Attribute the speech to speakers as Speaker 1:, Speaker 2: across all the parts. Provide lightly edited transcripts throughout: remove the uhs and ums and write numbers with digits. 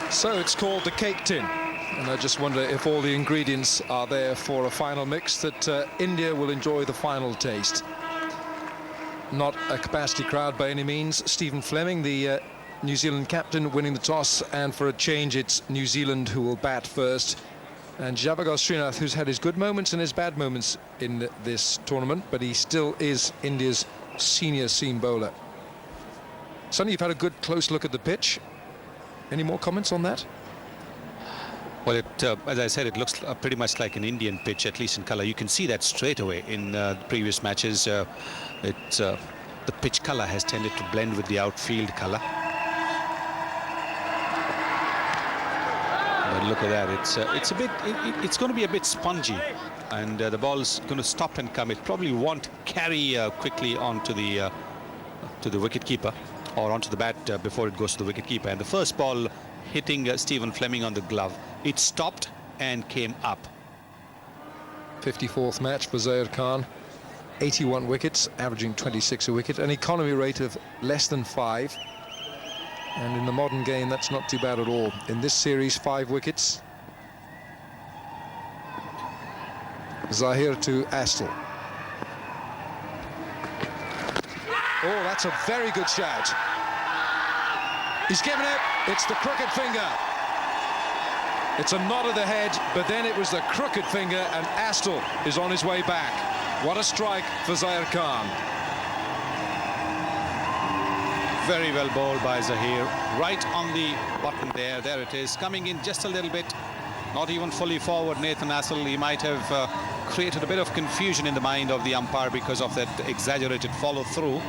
Speaker 1: So it's called the cake tin, and I just wonder if all the ingredients are there for a final mix that India will enjoy the final taste. Not a capacity crowd by any means. Stephen Fleming, the New Zealand captain, winning the toss, and for a change it's New Zealand who will bat first. And Javagal Srinath, who's had his good moments and his bad moments in this tournament, but he still is India's senior seam bowler. Sonny, you've had a good close look at the pitch. Any more comments on that?
Speaker 2: Well, as I said, it looks pretty much like an Indian pitch, at least in colour. You can see that straight away in previous matches. The pitch colour has tended to blend with the outfield colour. But look at that! It's going to be a bit spongy, and the ball's going to stop and come. It probably won't carry quickly onto the wicket keeper, or onto the bat before it goes to the wicket keeper. And the first ball hitting Stephen Fleming on the glove, it stopped and came up.
Speaker 1: 54th match for Zair Khan, 81 wickets, averaging 26 a wicket, an economy rate of less than 5. And in the modern game, that's not too bad at all. In this series, 5 wickets. Zahir to Astle. Oh, that's a very good shout. He's given it. It's the crooked finger. It's a nod of the head, but then it was the crooked finger, and Astle is on his way back. What a strike for Zair Khan.
Speaker 2: Very well bowled by Zahir. Right on the button there. There it is. Coming in just a little bit. Not even fully forward, Nathan Astle. He might have created a bit of confusion in the mind of the umpire because of that exaggerated follow-through.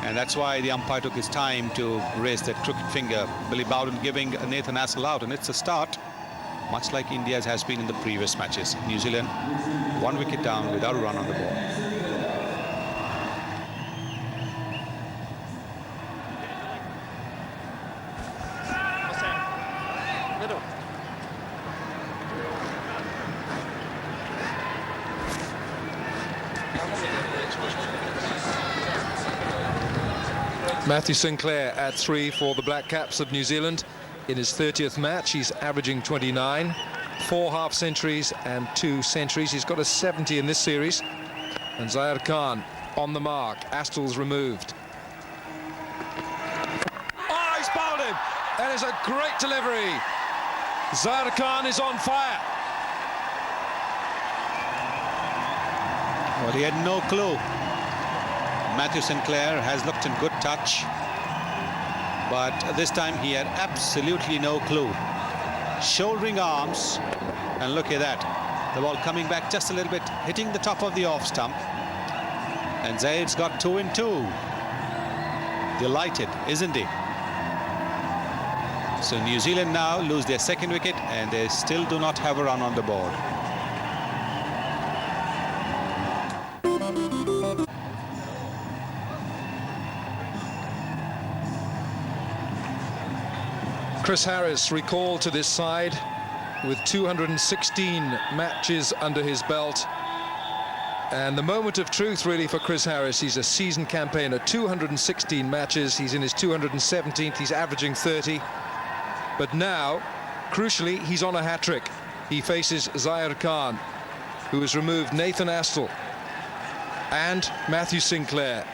Speaker 2: And that's why the umpire took his time to raise that crooked finger. Billy Bowden giving Nathan Astle out, and it's a start, much like India's has been in the previous matches. New Zealand 1 wicket down without a run on the ball.
Speaker 1: Matthew Sinclair at 3 for the Black Caps of New Zealand. In his 30th match, he's averaging 29, 4 half-centuries and 2 centuries. He's got a 70 in this series. And Zair Khan on the mark. Astle's removed. Oh, he's bowled him! That is a great delivery. Zair Khan is on fire.
Speaker 2: Well, he had no clue. Matthew Sinclair has looked in good touch, but this time he had absolutely no clue. Shouldering arms, and look at that. The ball coming back just a little bit, hitting the top of the off stump. And Zaid's got 2 in 2. Delighted, isn't he? So New Zealand now lose their 2nd wicket, and they still do not have a run on the board.
Speaker 1: Chris Harris recalled to this side with 216 matches under his belt. And the moment of truth really for Chris Harris. He's a seasoned campaigner, 216 matches. He's in his 217th, he's averaging 30. But now, crucially, he's on a hat-trick. He faces Zair Khan, who has removed Nathan Astle and Matthew Sinclair.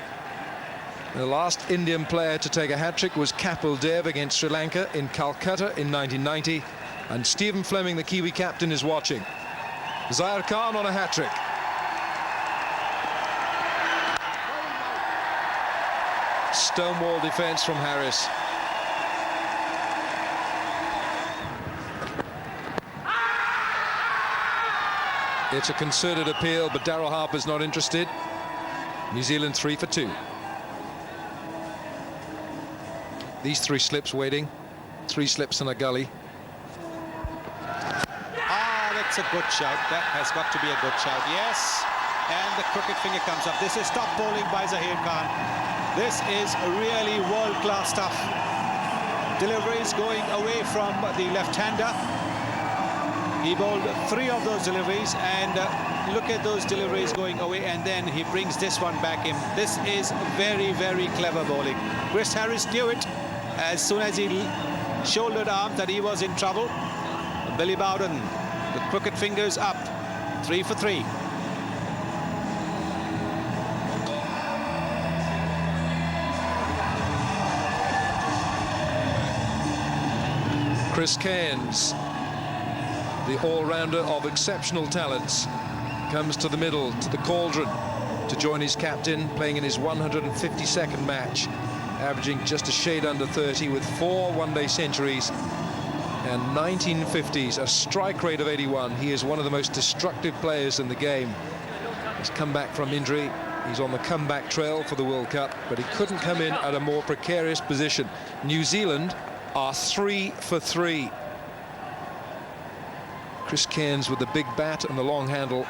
Speaker 1: The last Indian player to take a hat-trick was Kapil Dev against Sri Lanka in Calcutta in 1990. And Stephen Fleming, the Kiwi captain, is watching. Zair Khan on a hat-trick. Stonewall defence from Harris. It's a concerted appeal, but Daryl Harper's not interested. New Zealand 3 for 2. These 3 slips waiting. 3 slips and a gully.
Speaker 2: Ah, that's a good shout. That has got to be a good shout. Yes. And the crooked finger comes up. This is top bowling by Zair Khan. This is really world-class stuff. Deliveries going away from the left-hander. He bowled 3 of those deliveries, and look at those deliveries going away, and then he brings this one back in. This is very, very clever bowling. Chris Harris knew it as soon as he shouldered arm that he was in trouble. Billy Bowden, the crooked fingers up. 3 for 3.
Speaker 1: Chris Cairns, the all-rounder of exceptional talents, comes to the middle, to the cauldron, to join his captain, playing in his 152nd match, averaging just a shade under 30 with 4 one-day centuries and 1950s, a strike rate of 81. He is one of the most destructive players in the game. He's come back from injury. He's on the comeback trail for the World Cup, but he couldn't come in at a more precarious position. New Zealand are 3 for 3. Chris Cairns with the big bat and the long handle.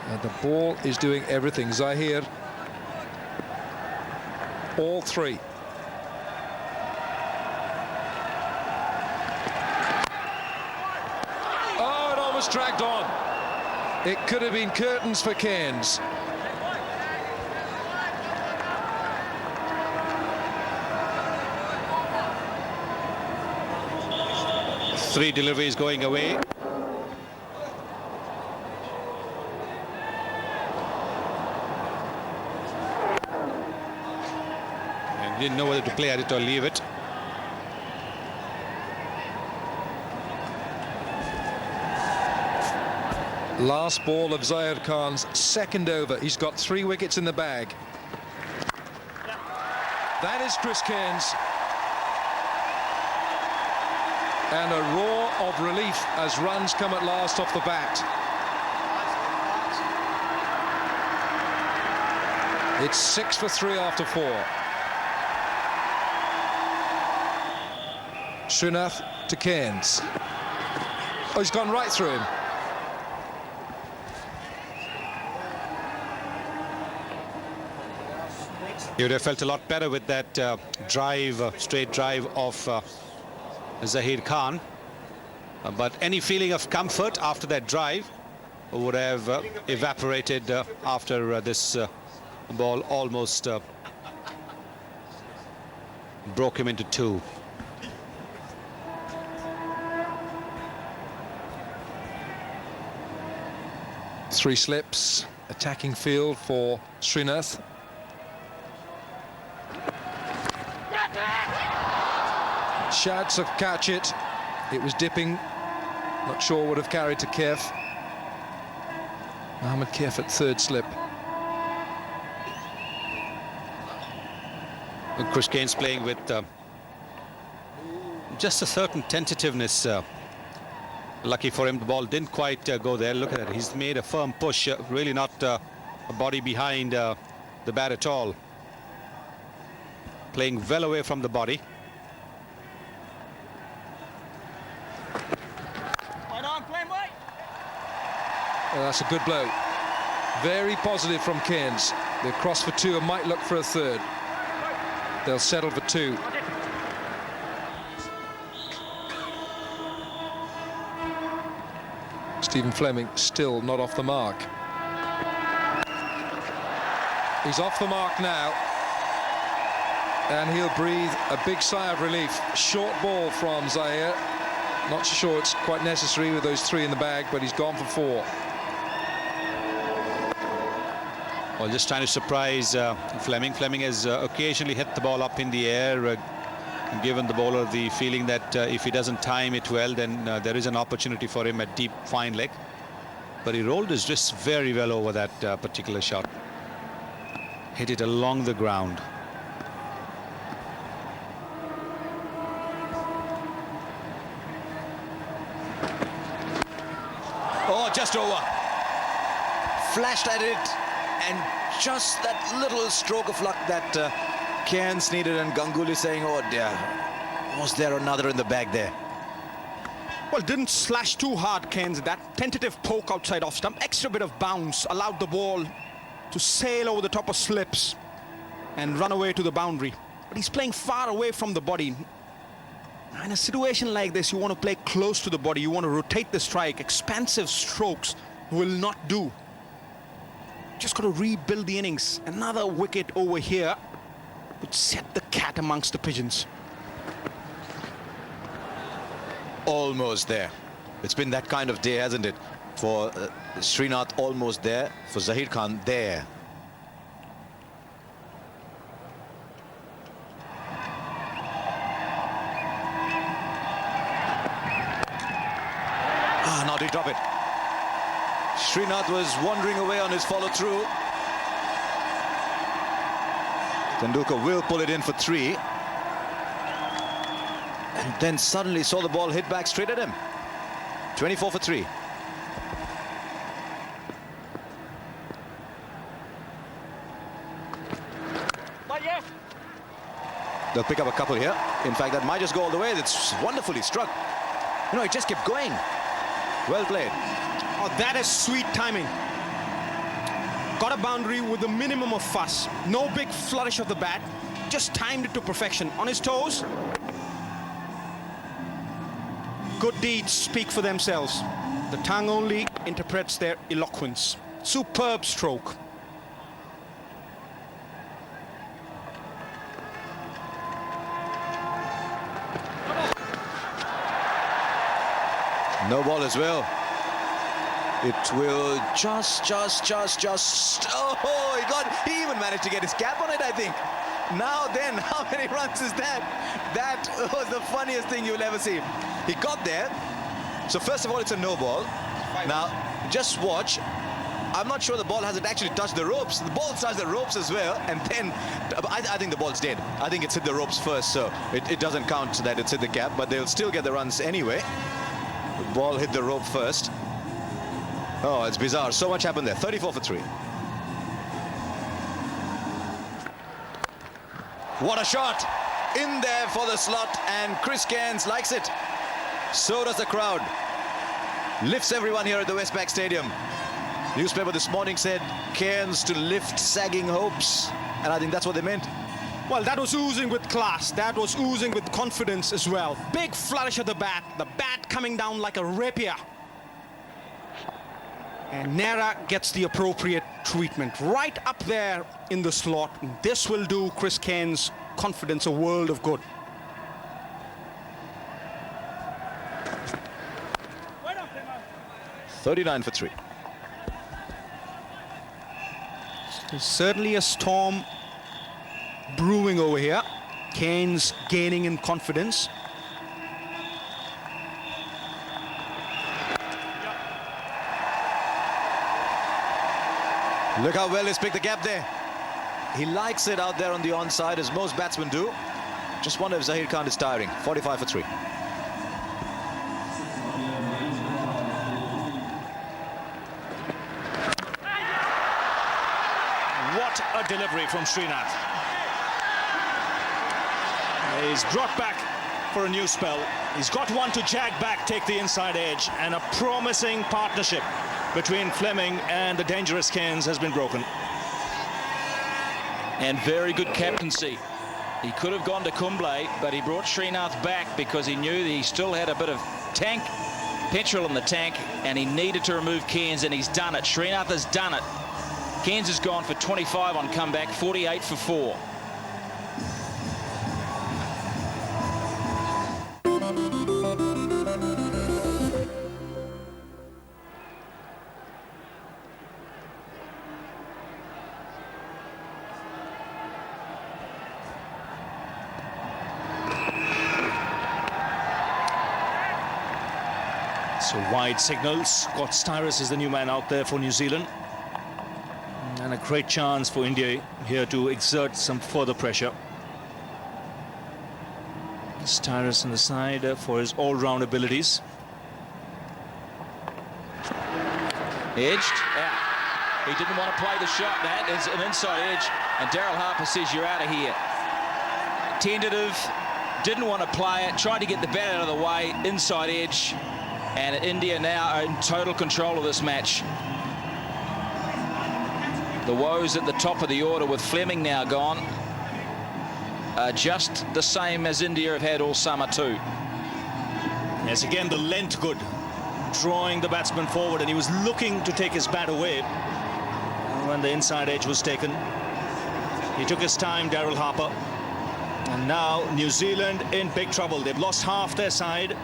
Speaker 1: And the ball is doing everything. Zahir, all 3. Oh, it almost dragged on. It could have been curtains for Cairns.
Speaker 2: Three deliveries going away. And didn't know whether to play at it or leave it.
Speaker 1: Last ball of Zahir Khan's second over. He's got 3 wickets in the bag. That is Chris Cairns. And a roar of relief as runs come at last off the bat. It's 6 for 3 after 4. Srinath to Cairns. Oh, he's gone right through him.
Speaker 2: He would have felt a lot better with that straight drive of Zahir Khan. But any feeling of comfort after that drive would have evaporated after this ball almost broke him into 2.
Speaker 1: Three slips, attacking field for Srinath. Shad to catch it. It was dipping. Not sure would have carried to Kef. Mohammad Kef at third slip.
Speaker 2: And Chris Cairns playing with just a certain tentativeness. Lucky for him, the ball didn't quite go there. Look at that. He's made a firm push. Really not a body behind the bat at all. Playing well away from the body.
Speaker 1: Oh, that's a good blow. Very positive from Cairns. They're cross for 2 and might look for a third. They'll settle for 2. Stephen Fleming still not off the mark. He's off the mark now. And he'll breathe a big sigh of relief. Short ball from Zahir. Not sure it's quite necessary with those 3 in the bag, but he's gone for 4.
Speaker 2: Well, just trying to surprise Fleming. Fleming has occasionally hit the ball up in the air, given the bowler the feeling that if he doesn't time it well, then there is an opportunity for him at deep, fine leg. But he rolled his wrists very well over that particular shot. Hit it along the ground. Oh, just over.
Speaker 3: Flashed at it, and just that little stroke of luck that Cairns needed, and Ganguly saying, oh dear, was there another in the bag there?
Speaker 4: Well, didn't slash too hard, Cairns. That tentative poke outside off stump, extra bit of bounce, allowed the ball to sail over the top of slips and run away to the boundary. But he's playing far away from the body. In a situation like this, you want to play close to the body. You want to rotate the strike. Expansive strokes will not do. Just got to rebuild the innings. Another wicket over here would set the cat amongst the pigeons.
Speaker 3: almost there. It's been that kind of day, hasn't it? For Srinath, almost there. For Zahir Khan, there. Now they drop it. Srinath was wandering away on his follow-through. Tendulkar will pull it in for 3. And then suddenly saw the ball hit back straight at him. 24 for 3. They'll pick up a couple here. In fact, that might just go all the way. It's wonderfully struck. You know, it just kept going. Well played.
Speaker 4: Oh, that is sweet timing. Got a boundary with a minimum of fuss. No big flourish of the bat. Just timed it to perfection. On his toes. Good deeds speak for themselves. The tongue only interprets their eloquence. Superb stroke.
Speaker 3: No ball as well. It will just. Oh, he even managed to get his cap on it, I think. Now then, how many runs is that? That was the funniest thing you'll ever see. He got there. So first of all, it's a no ball. Now, just watch. I'm not sure the ball hasn't actually touched the ropes. The ball touched the ropes as well. And then I think the ball's dead. I think it's hit the ropes first. So it doesn't count that it's hit the cap, but they'll still get the runs anyway. The ball hit the rope first. Oh, it's bizarre. So much happened there. 34 for 3. What a shot. In there for the slot, and Chris Cairns likes it. So does the crowd. Lifts everyone here at the Westpac Stadium. Newspaper this morning said Cairns to lift sagging hopes, and I think that's what they meant.
Speaker 4: Well, that was oozing with class. That was oozing with confidence as well. Big flourish of the bat coming down like a rapier. And Nehra gets the appropriate treatment right up there in the slot. This will do Chris Cairns' confidence a world of good.
Speaker 3: $39 for 3.
Speaker 4: There's certainly a storm brewing over here. Cairns gaining in confidence.
Speaker 3: Look how well he's picked the gap there. He likes it out there on the onside, as most batsmen do. Just wonder if Zahir Khan is tiring. 45 for 3.
Speaker 5: What a delivery from Srinath. He's brought back for a new spell. He's got one to jag back, take the inside edge, and a promising partnership between Fleming and the dangerous Cairns has been broken.
Speaker 6: And very good captaincy. He could have gone to Kumble, but he brought Srinath back because he knew that he still had a bit of petrol in the tank, and he needed to remove Cairns, and he's done it. Srinath has done it. Cairns has gone for 25 on comeback, 48 for 4.
Speaker 5: So wide signals. Scott Styrus is the new man out there for New Zealand. And a great chance for India here to exert some further pressure. Styrus on the side for his all-round abilities.
Speaker 6: Edged out. He didn't want to play the shot. That is an inside edge, and Daryl Harper says you're out of here. Tentative, didn't want to play it, tried to get the bat out of the way, inside edge, and India now are in total control of this match. The woes at the top of the order with Fleming now gone are just the same as India have had all summer too.
Speaker 5: Yes, again the length good, drawing the batsman forward, and he was looking to take his bat away when the inside edge was taken. He took his time, Daryl Harper, and now New Zealand in big trouble. They've lost half their side.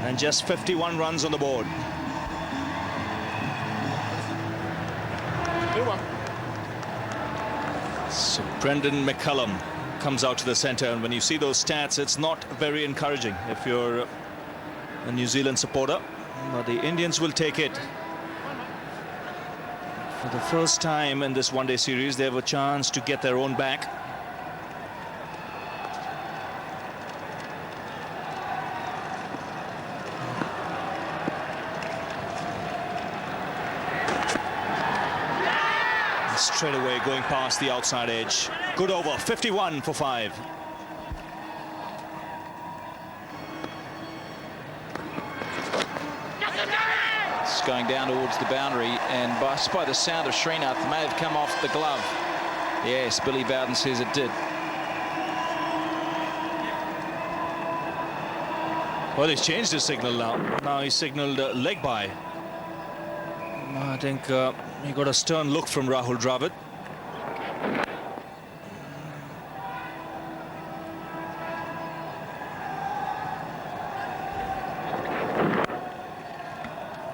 Speaker 5: and just 51 runs on the board. So Brendan McCullum comes out to the centre, and when you see those stats, it's not very encouraging if you're a New Zealand supporter. But the Indians will take it. For the first time in this one-day series, they have a chance to get their own back. Straight away going past the outside edge. Good over, 51 for 5.
Speaker 6: It's going down towards the boundary, and by the sound of Srinath, may have come off the glove. Yes, Billy Bowden says it did.
Speaker 5: Well, he's changed his signal now. Now he's signalled leg by. I think he got a stern look from Rahul Dravid.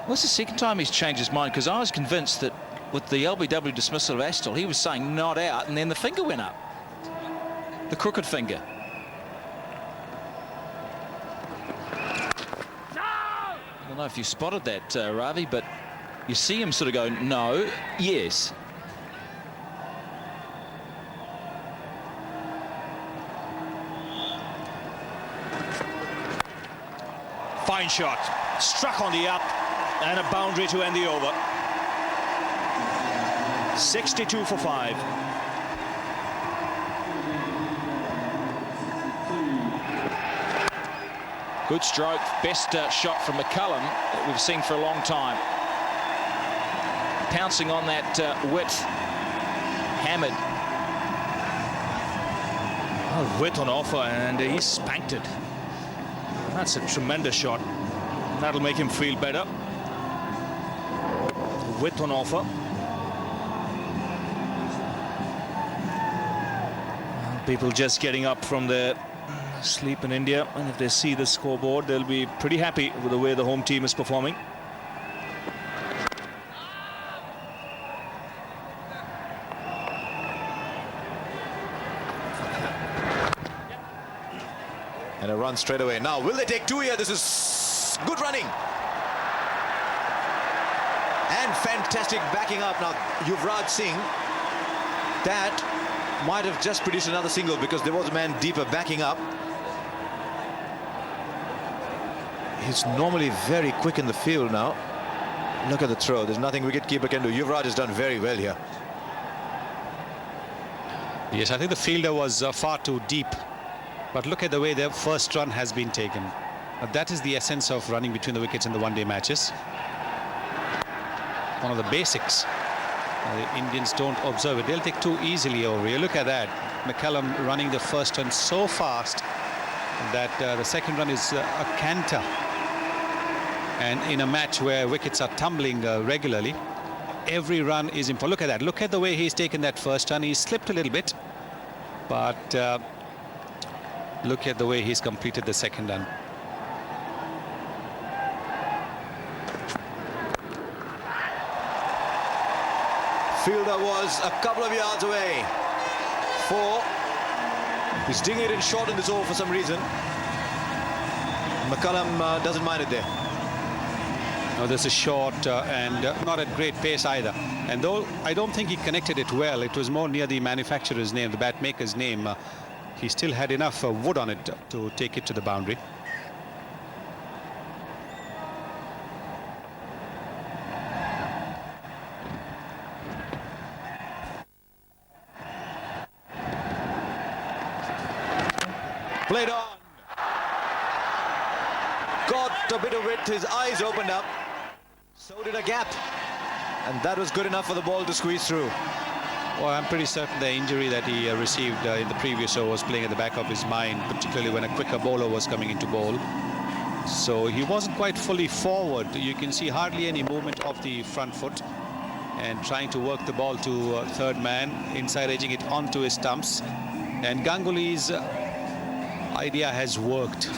Speaker 6: Well, it's the second time he's changed his mind, because I was convinced that with the LBW dismissal of Astle, he was saying not out, and then the finger went up. The crooked finger. I don't know if you spotted that, Ravi, but you see him sort of go, no, yes.
Speaker 5: Fine shot. Struck on the up, and a boundary to end the over. 62 for 5.
Speaker 6: Good stroke, best shot from McCullum that we've seen for a long time. Pouncing on that width, hammered.
Speaker 5: Well, width on offer, and he spanked it. That's a tremendous shot. That'll make him feel better. Width on offer. People just getting up from their sleep in India, and if they see the scoreboard, they'll be pretty happy with the way the home team is performing.
Speaker 3: And a run straight away. Now, will they take 2 here? This is good running. And fantastic backing up. Now, Yuvraj Singh, that might have just produced another single, because there was a man deeper backing up. He's normally very quick in the field now. Look at the throw. There's nothing wicketkeeper can do. Yuvraj has done very well here.
Speaker 2: Yes, I think the fielder was far too deep. But look at the way their first run has been taken. That is the essence of running between the wickets in the one-day matches. One of the basics. The Indians don't observe it. They'll take 2 easily over here. Look at that. McCullum running the first run so fast that the second run is a canter. And in a match where wickets are tumbling regularly, every run is important. Look at that. Look at the way he's taken that first run. He slipped a little bit, but look at the way he's completed the second run.
Speaker 3: Fielder was a couple of yards away. 4. He's dinging it in short in this over for some reason. McCullum doesn't mind it there.
Speaker 2: Now this is short and not at great pace either. And though I don't think he connected it well, it was more near the manufacturer's name, the bat maker's name. He still had enough wood on it to take it to the boundary.
Speaker 3: Played on. Got a bit of width. His eyes opened up. So did a gap. And that was good enough for the ball to squeeze through.
Speaker 2: Well, I'm pretty certain the injury that he received in the previous over was playing at the back of his mind, particularly when a quicker bowler was coming into bowl. So he wasn't quite fully forward. You can see hardly any movement of the front foot, and trying to work the ball to third man, inside edging it onto his stumps. And Ganguly's idea has worked.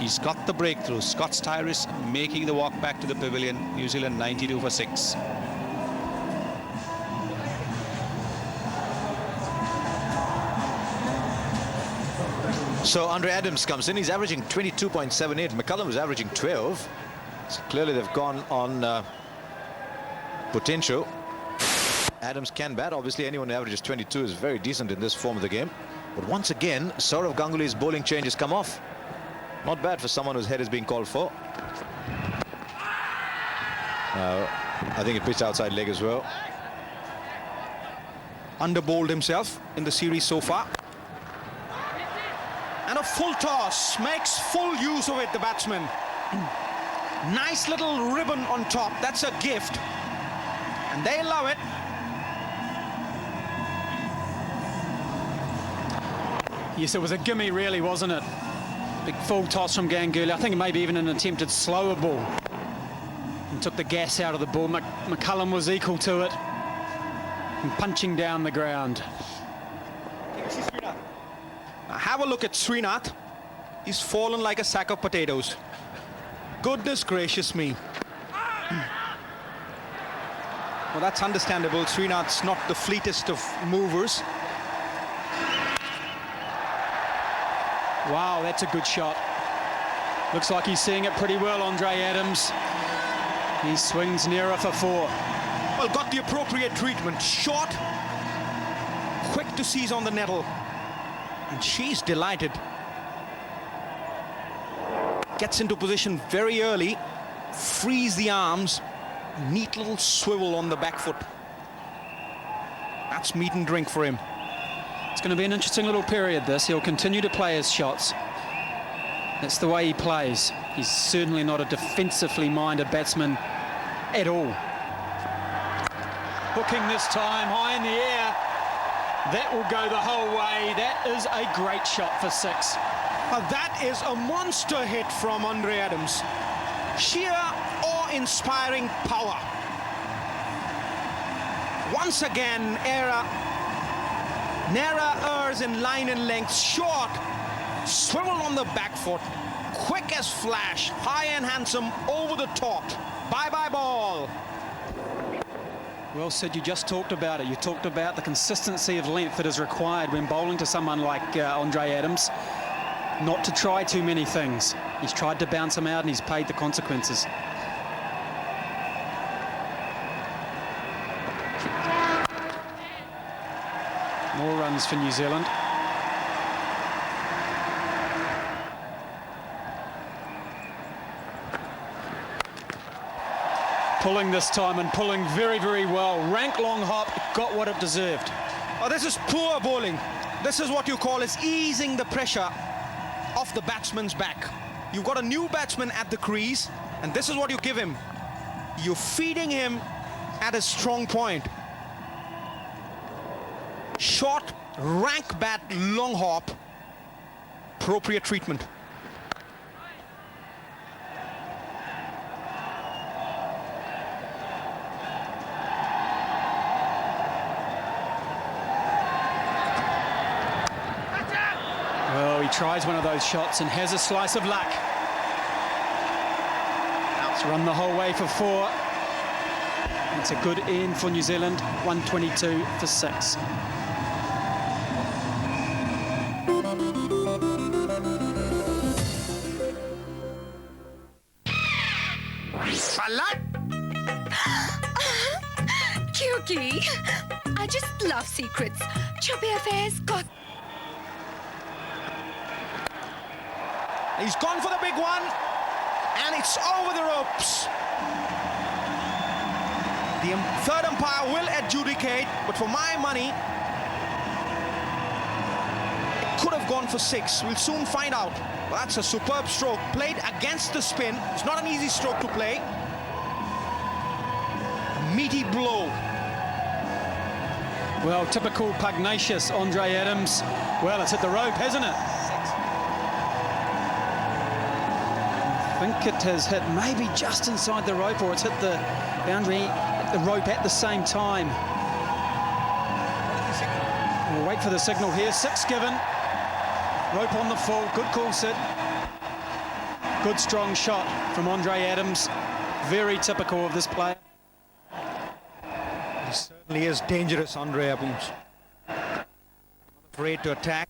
Speaker 2: He's got the breakthrough. Scott Styris making the walk back to the pavilion. New Zealand 92 for 6.
Speaker 3: So Andre Adams comes in. He's averaging 22.78. McCullum was averaging 12. So clearly they've gone on potential. Adams can bat. Obviously, anyone who averages 22 is very decent in this form of the game. But once again, Saurav Ganguly's bowling change has come off. Not bad for someone whose head is being called for. I think it pitched outside leg as well.
Speaker 4: Underbowled himself in the series so far. And a full toss, makes full use of it, the batsman. Nice little ribbon on top, that's a gift. And they love it.
Speaker 7: Yes, it was a gimme really, wasn't it? Big full toss from Ganguly. I think maybe even an attempted slower ball. And took the gas out of the ball. McCullum was equal to it. And punching down the ground.
Speaker 4: Now have a look at Srinath. He's fallen like a sack of potatoes. Goodness gracious me. Well, that's understandable. Srinath's not the fleetest of movers.
Speaker 7: Wow, that's a good shot. Looks like he's seeing it pretty well, Andre Adams. He swings nearer for 4.
Speaker 4: Well, got the appropriate treatment. Short, quick to seize on the nettle. And she's delighted. Gets into position very early. Frees the arms. Neat little swivel on the back foot. That's meat and drink for him.
Speaker 7: It's going to be an interesting little period, this. He'll continue to play his shots. That's the way he plays. He's certainly not a defensively minded batsman at all. Hooking this time, high in the air. That will go the whole way. That is a great shot for 6.
Speaker 4: That is a monster hit from Andre Adams. Sheer awe-inspiring power. Once again, Nera errs in line and length. Short, swivel on the back foot. Quick as flash, high and handsome, over the top. Bye-bye ball.
Speaker 7: Well, Sid, you just talked about it. You talked about the consistency of length that is required when bowling to someone like Andre Adams. Not to try too many things. He's tried to bounce him out and he's paid the consequences. More runs for New Zealand. Pulling this time and pulling very, very well. Rank long hop, got what it deserved.
Speaker 4: Oh, this is poor bowling. This is what you call is easing the pressure off the batsman's back. You've got a new batsman at the crease, and this is what you give him. You're feeding him at a strong point. Short, rank bat, long hop. Appropriate treatment.
Speaker 7: Well, he tries one of those shots and has a slice of luck. It's run the whole way for 4. It's a good end for New Zealand, 122 for 6.
Speaker 8: Kyuki, I just love secrets. Chubby affairs got...
Speaker 4: He's gone for the big one, and it's over the ropes. The third umpire will adjudicate, but for my money, it could have gone for 6. We'll soon find out. Well, that's a superb stroke, played against the spin. It's not an easy stroke to play. A meaty blow.
Speaker 7: Well, typical pugnacious Andre Adams. Well, it's hit the rope, hasn't it? I think it has hit maybe just inside the rope, or it's hit the boundary, the rope at the same time. We'll wait for the signal here. 6 given. Rope on the full. Good call, Sid. Good strong shot from Andre Adams. Very typical of this player.
Speaker 4: He certainly is dangerous, Andre Adams. Not afraid to attack.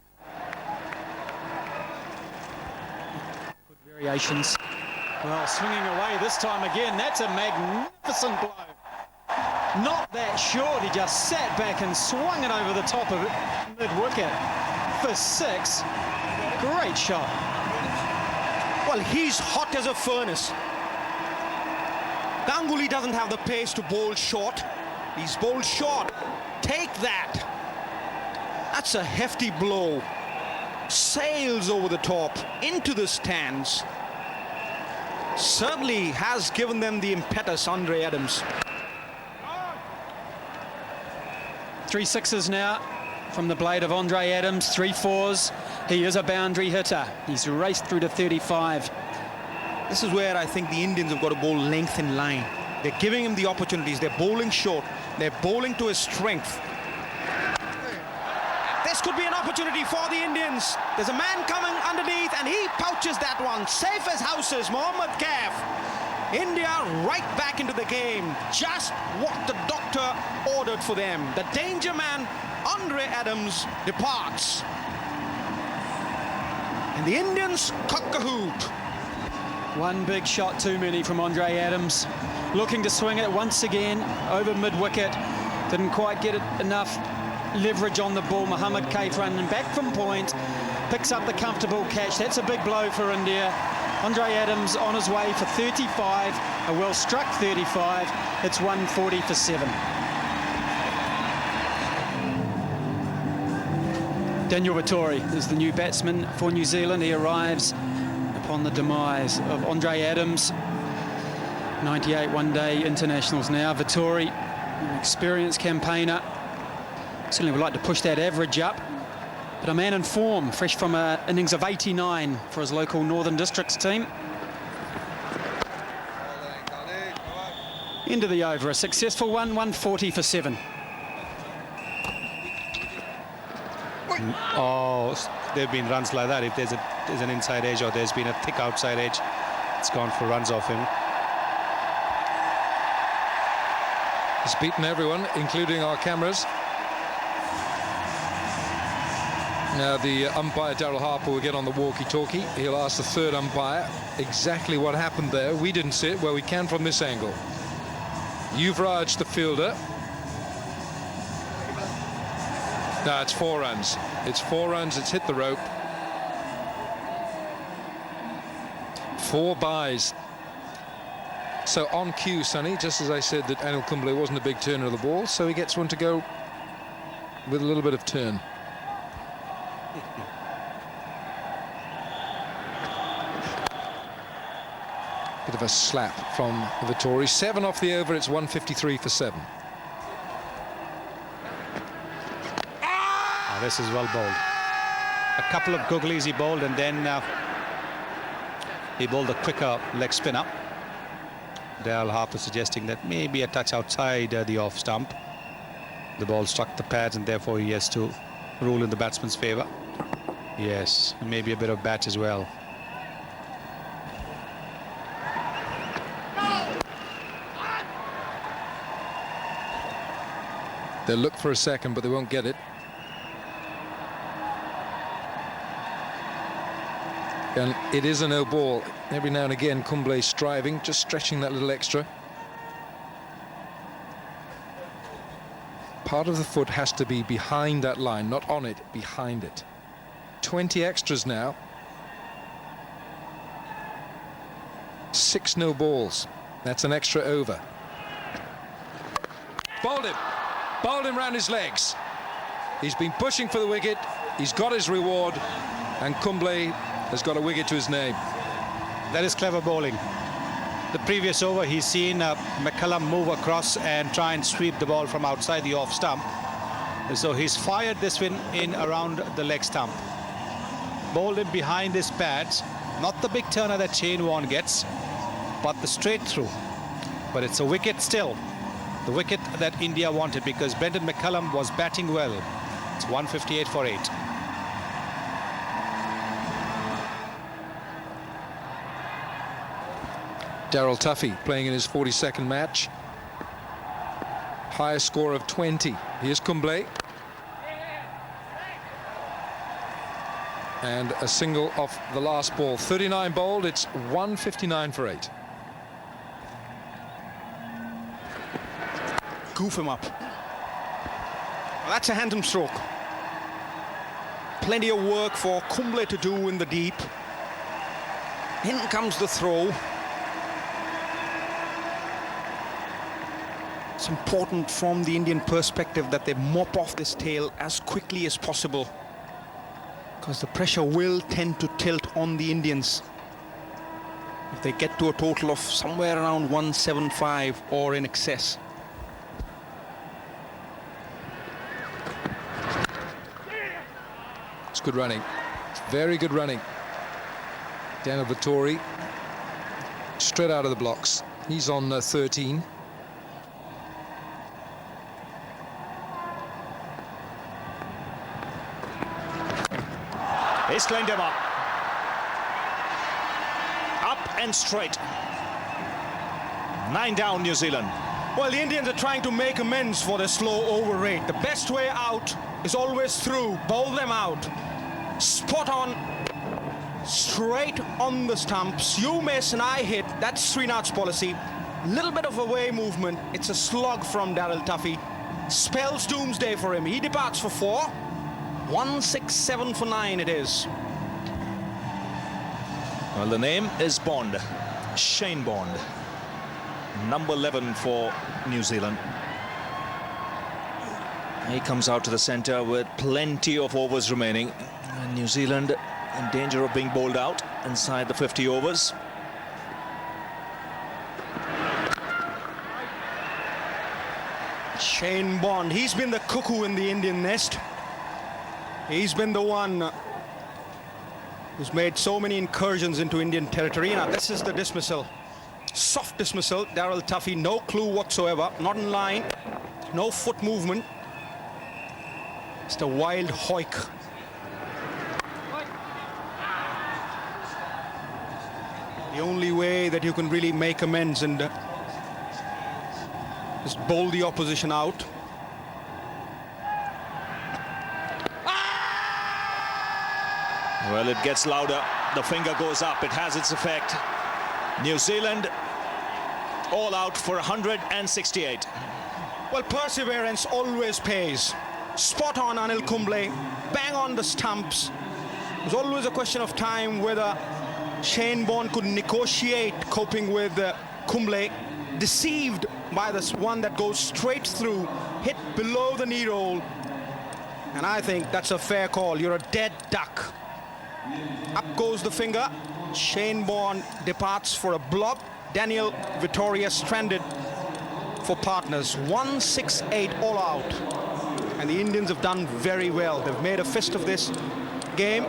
Speaker 7: Good variations. Well, swinging away this time again. That's a magnificent blow. Not that short. He just sat back and swung it over the top of it, mid-wicket for 6. Great shot.
Speaker 4: Well, he's hot as a furnace. Ganguly doesn't have the pace to bowl short. He's bowled short. Take that. That's a hefty blow. Sails over the top into the stands. Certainly has given them the impetus, Andre Adams.
Speaker 7: 3 6s now from the blade of Andre Adams, 3 4s. He is a boundary hitter. He's raced through to 35.
Speaker 4: This is where I think the Indians have got to bowl length in line. They're giving him the opportunities. They're bowling short. They're bowling to his strength. This could be an opportunity for the Indians. There's a man coming underneath and he pouches that one. Safe as houses, Mohammad Kaif. India right back into the game. Just what the doctor ordered for them. The danger man, Andre Adams, departs. And the Indians cock a hoot.
Speaker 7: One big shot too many from Andre Adams. Looking to swing it once again over mid-wicket. Didn't quite get it enough leverage on the ball. Mohammad Kaif running back from point. Picks up the comfortable catch. That's a big blow for India. Andre Adams on his way for 35. A well-struck 35. It's 140 for 7. Daniel Vettori is the new batsman for New Zealand. He arrives upon the demise of Andre Adams. 98 one-day internationals now. Vettori, an experienced campaigner. Certainly would like to push that average up. But a man in form, fresh from an innings of 89 for his local Northern Districts team. End of the over, a successful one, 140 for 7.
Speaker 2: Oh, there have been runs like that. If there's an inside edge or there's been a thick outside edge, it's gone for runs off him.
Speaker 1: He's beaten everyone, including our cameras. Now the umpire, Daryl Harper, will get on the walkie-talkie. He'll ask the third umpire exactly what happened there. We didn't see it. Well, we can from this angle. Yuvraj, the fielder. No, it's 4 runs. It's 4 runs. It's hit the rope. 4 byes. So on cue, Sonny, just as I said that Anil Kumble wasn't a big turner of the ball, so he gets one to go with a little bit of turn. Bit of a slap from Vettori. 7 off the over. It's 153 for 7.
Speaker 2: This is well bowled. A couple of googlies he bowled, and then he bowled a quicker leg spinner. Daryl Harper suggesting that maybe a touch outside the off stump. The ball struck the pads, and therefore he has to rule in the batsman's favour. Yes, maybe a bit of bat as well.
Speaker 1: They'll look for a second, but they won't get it. And it is a no ball. Every now and again, Kumble striving, just stretching that little extra. Part of the foot has to be behind that line, not on it, behind it. 20 extras now. 6 no balls. That's an extra over. Bowled him. Bowled him round his legs. He's been pushing for the wicket. He's got his reward. And Kumble has got a wicket to his name.
Speaker 2: That is clever bowling. The previous over, he's seen McCullum move across and try and sweep the ball from outside the off stump. So he's fired this one in around the leg stump. Bowled him behind his pads. Not the big turner that Shane Warne gets, but the straight through. But it's a wicket still. The wicket that India wanted, because Brendan McCullum was batting well. It's 158 for 8.
Speaker 1: Daryl Tuffy playing in his 42nd match. Highest score of 20. Here's Kumble. And a single off the last ball. 39 bowled. It's 159 for 8.
Speaker 4: Goof him up. Well, that's a handsome stroke. Plenty of work for Kumble to do in the deep. In comes the throw. It's important from the Indian perspective that they mop off this tail as quickly as possible, because the pressure will tend to tilt on the Indians if they get to a total of somewhere around 175 or in excess.
Speaker 1: It's good running. It's very good running. Daniel Vettori straight out of the blocks. He's on 13.
Speaker 5: He's cleaned him up. Up and straight. 9 down, New Zealand.
Speaker 4: Well, the Indians are trying to make amends for their slow over rate. The best way out is always through. Bowl them out. Spot on. Straight on the stumps. You miss and I hit. That's Srinath's policy. Little bit of away movement. It's a slog from Daryl Tuffy. Spells doomsday for him. He departs for 4. 167 for 9 it is.
Speaker 5: Well, the name is Bond. Shane Bond. Number 11 for New Zealand. He comes out to the centre with plenty of overs remaining. And New Zealand in danger of being bowled out inside the 50 overs.
Speaker 4: Shane Bond, he's been the cuckoo in the Indian nest. He's been the one who's made so many incursions into Indian territory. Now, this is the dismissal. Soft dismissal. Daryl Tuffy, no clue whatsoever. Not in line. No foot movement. Just a wild hoik. The only way that you can really make amends and just bowl the opposition out.
Speaker 5: Well, it gets louder. The finger goes up. It has its effect. New Zealand all out for 168.
Speaker 4: Well, perseverance always pays. Spot on Anil Kumble. Bang on the stumps. It was always a question of time whether Shane Bond could negotiate coping with Kumble. Deceived by this one that goes straight through, hit below the knee roll. And I think that's a fair call. You're a dead duck. Up goes the finger. Shane Bond departs for a blob. Daniel Vittoria stranded for partners. 168 all out. And the Indians have done very well. They've made a fist of this game.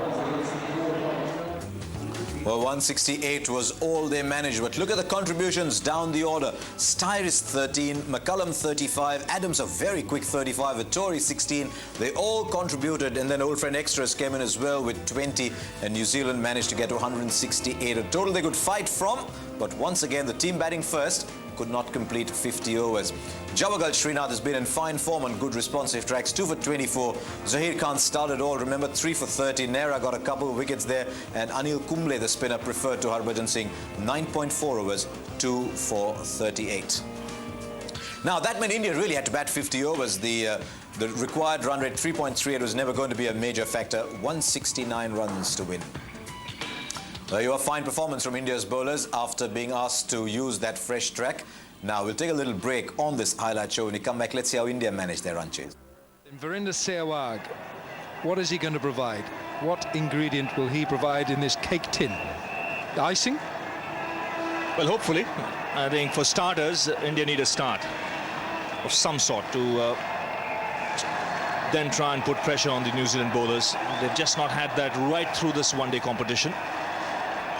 Speaker 3: Well, 168 was all they managed, but look at the contributions down the order. Styris 13, McCullum 35, Adams a very quick 35, Vittori 16. They all contributed, and then old friend Extras came in as well with 20, and New Zealand managed to get to 168. A total they could fight from, but once again the team batting first could not complete 50 overs. Javagal Srinath has been in fine form on good responsive tracks. 2 for 24. Zahir Khan started all. Remember, 3 for 30. Nehra got a couple of wickets there. And Anil Kumble, the spinner, preferred to Harbhajan Singh. 9.4 overs, 2 for 38. Now, that meant India really had to bat 50 overs. The required run rate, 3.38, was never going to be a major factor. 169 runs to win. There you are, fine performance from India's bowlers after being asked to use that fresh track. Now, we'll take a little break on this highlight show. When we come back, let's see how India managed their run chase.
Speaker 1: Virender Sehwag, what is he going to provide? What ingredient will he provide in this cake tin? Icing?
Speaker 5: Well, hopefully. I think for starters, India need a start of some sort to then try and put pressure on the New Zealand bowlers. They've just not had that right through this one-day competition.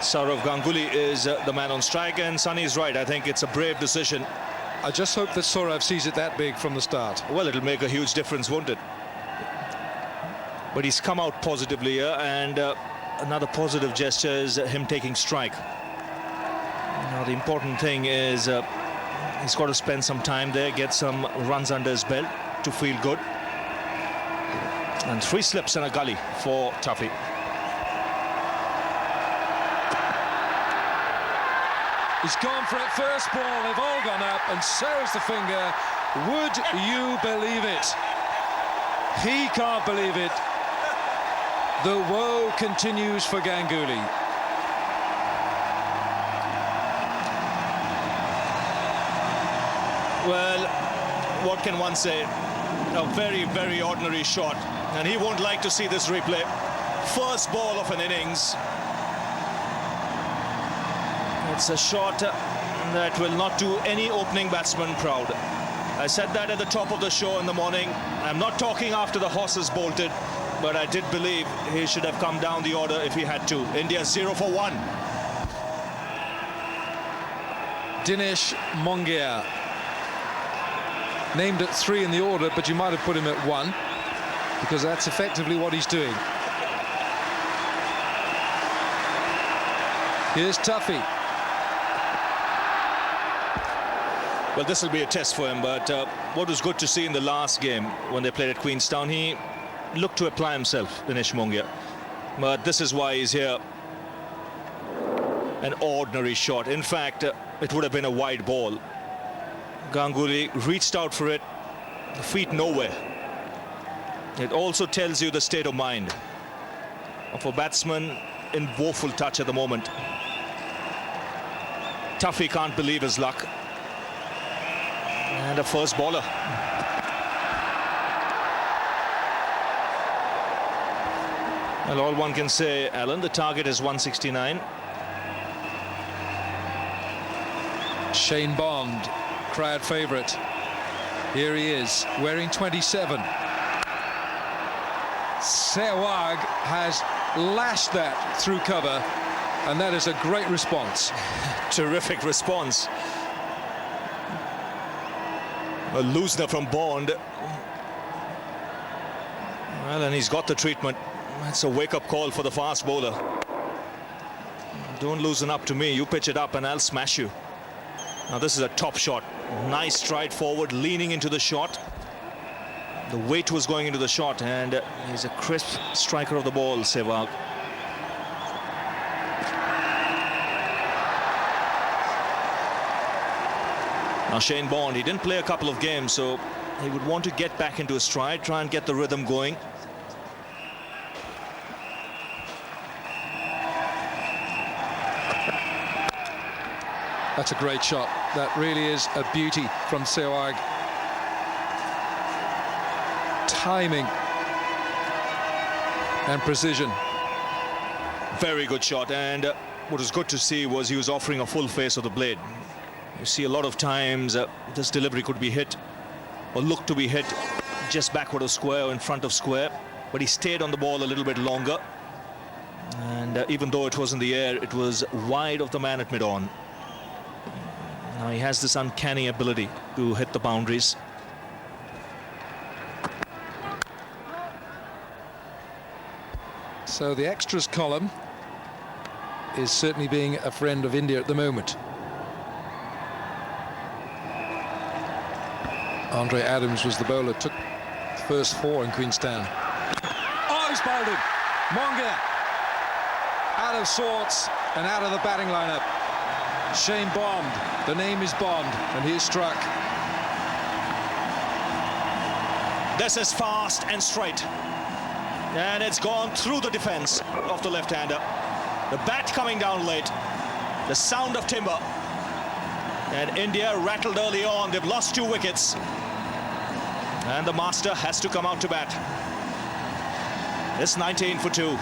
Speaker 5: Saurav Ganguly is the man on strike, and Sunny is right. I think it's a brave decision.
Speaker 1: I just hope that Saurav sees it that big from the start.
Speaker 5: Well, it'll make a huge difference, won't it? But he's come out positively here, and another positive gesture is him taking strike. Now the important thing is he's got to spend some time there, get some runs under his belt to feel good. And 3 slips and a gully for Tuffy.
Speaker 1: He's gone for it first ball. They've all gone up, and so is the finger. Would you believe it? He can't believe it. The woe continues for Ganguly.
Speaker 5: Well, what can one say? A very, very ordinary shot. And he won't like to see this replay. First ball of an innings. It's a shot that will not do any opening batsman proud. I said that at the top of the show in the morning. I'm not talking after the horses bolted, but I did believe he should have come down the order if he had to. India 0 for 1.
Speaker 1: Dinesh Mongia. Named at 3 in the order, but you might have put him at 1, because that's effectively what he's doing. Here's Tuffy.
Speaker 5: Well, this will be a test for him, but what was good to see in the last game when they played at Queenstown, he looked to apply himself, Dinesh Mongia. But this is why he's here. An ordinary shot. In fact, it would have been a wide ball. Ganguly reached out for it, the feet nowhere. It also tells you the state of mind of a batsman in woeful touch at the moment. Tuffy can't believe his luck. And a first bowler. Well, all one can say, Alan, the target is 169.
Speaker 1: Shane Bond, crowd favourite. Here he is, wearing 27. Sehwag has lashed that through cover, and that is a great response.
Speaker 5: Terrific response. A loosener from Bond. Well, and he's got the treatment. That's a wake-up call for the fast bowler. Don't loosen up to me. You pitch it up and I'll smash you. Now this is a top shot. Nice stride forward, leaning into the shot. The weight was going into the shot, and he's a crisp striker of the ball, Sehwag. Now Shane Bond, he didn't play a couple of games, so he would want to get back into his stride, try and get the rhythm going.
Speaker 1: That's a great shot. That really is a beauty from Sehwag. Timing and precision.
Speaker 5: Very good shot, and what was good to see was he was offering a full face of the blade. You see a lot of times this delivery could be hit or look to be hit just backward of square or in front of square, but he stayed on the ball a little bit longer, and even though it was in the air, it was wide of the man at mid-on. Now he has this uncanny ability to hit the boundaries.
Speaker 1: So the extras column is certainly being a friend of India at the moment. Andre Adams was the bowler, took the first 4 in Queenstown. Oh, he's bowled him. Mongia out of sorts and out of the batting lineup. Shane Bond, the name is Bond, and he's struck.
Speaker 5: This is fast and straight, and it's gone through the defense of the left-hander. The bat coming down late, the sound of timber, and India rattled early on. They've lost 2 wickets, and the master has to come out to bat. It's 19 for 2.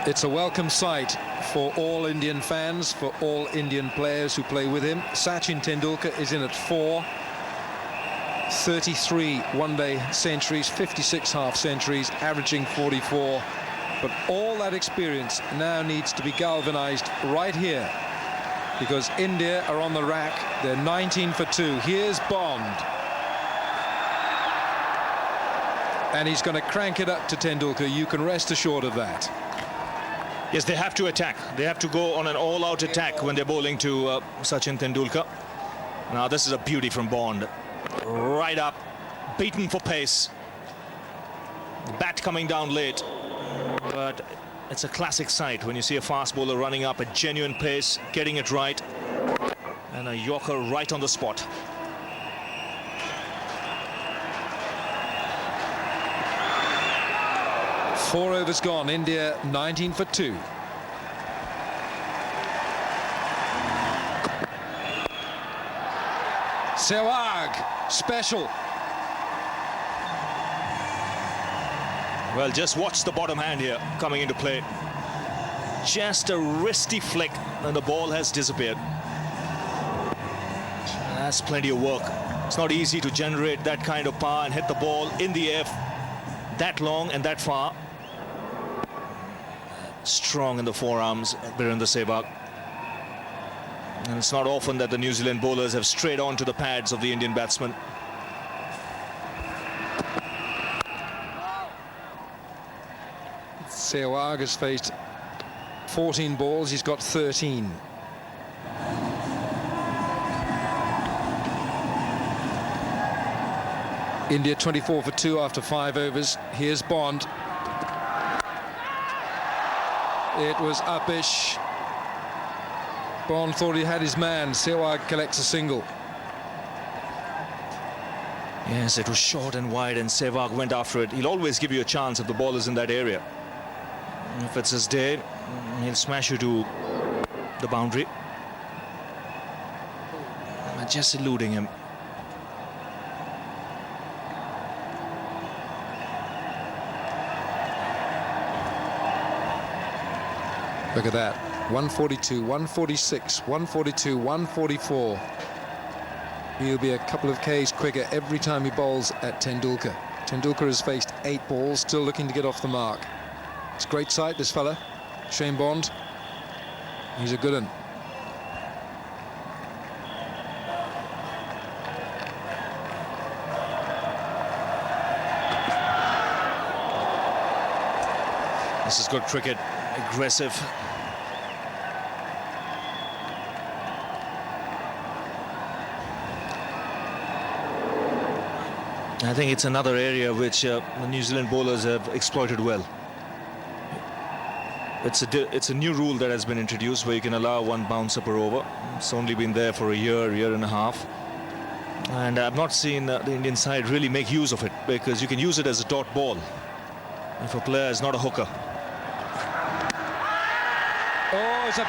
Speaker 1: It's a welcome sight for all Indian fans, for all Indian players who play with him. Sachin Tendulkar is in at 4. 33 one-day centuries, 56 half-centuries, averaging 44. But all that experience now needs to be galvanized right here, because India are on the rack. They're 19 for 2. Here's Bond. And he's going to crank it up to Tendulkar. You can rest assured of that.
Speaker 5: Yes, they have to attack. They have to go on an all-out attack when they're bowling to Sachin Tendulkar. Now this is a beauty from Bond. Right up, beaten for pace. The bat coming down late, but it's a classic sight when you see a fast bowler running up at genuine pace, getting it right, and a Yorker right on the spot.
Speaker 1: Four overs gone. India 19 for 2. Sehwag, special.
Speaker 5: Well, just watch the bottom hand here coming into play. Just a wristy flick and the ball has disappeared. That's plenty of work. It's not easy to generate that kind of power and hit the ball in the air that long and that far. Strong in the forearms, Virendra Sehwag. And it's not often that the New Zealand bowlers have strayed onto the pads of the Indian batsman.
Speaker 1: Sehwag has faced 14 balls. He's got 13. India 24 for 2 after 5 overs. Here's Bond. It was uppish. Bond thought he had his man. Sehwag collects a single.
Speaker 5: Yes, it was short and wide and Sehwag went after it. He'll always give you a chance if the ball is in that area. If it's his day, he'll smash you to the boundary. Just eluding him.
Speaker 1: Look at that. 142, 146, 142, 144. He'll be a couple of Ks quicker every time he bowls at Tendulkar. Tendulkar has faced 8 balls, still looking to get off the mark. It's a great sight, this fella, Shane Bond. He's a good one.
Speaker 5: This is good cricket, aggressive. I think it's another area which the New Zealand bowlers have exploited well. It's a new rule that has been introduced where you can allow 1 bouncer per over. It's only been there for a year and a half. And I've not seen the Indian side really make use of it because you can use it as a dot ball if a player is not a hooker.
Speaker 1: Oh, it's a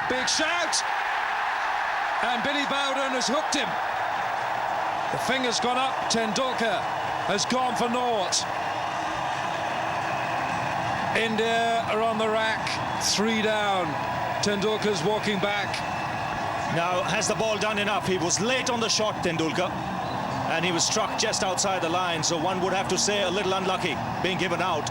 Speaker 1: big shout! And Billy Bowden has hooked him. The finger's gone up. Tendulkar has gone for naught. India are on the rack. 3 down. Tendulkar's walking back.
Speaker 5: Now, has the ball done enough? He was late on the shot, Tendulkar, and he was struck just outside the line, so one would have to say a little unlucky being given out.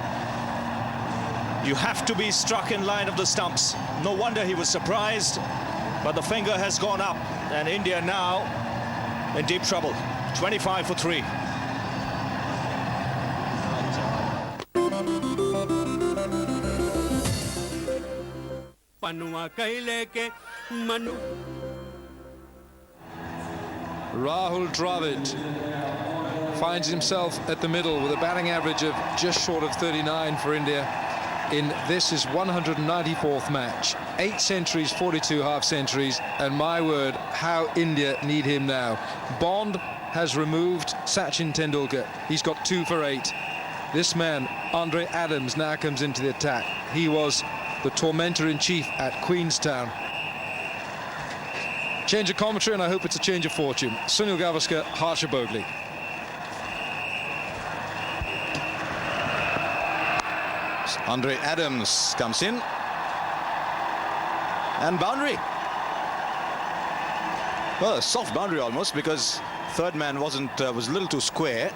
Speaker 5: You have to be struck in line of the stumps. No wonder he was surprised, but the finger has gone up, and India now in deep trouble. 25 for 3.
Speaker 1: Rahul Dravid finds himself at the middle with a batting average of just short of 39 for India in this is 194th match. 8 centuries, 42 half centuries, and my word, how India need him now. Bond has removed Sachin Tendulkar. He's got 2 for 8. This man, Andre Adams, now comes into the attack. He was the tormentor-in-chief at Queenstown. Change of commentary, and I hope it's a change of fortune. Sunil Gavaskar, Harsha Bogli.
Speaker 3: Andre Adams comes in. And boundary. Well, a soft boundary almost, because third man was a little too square.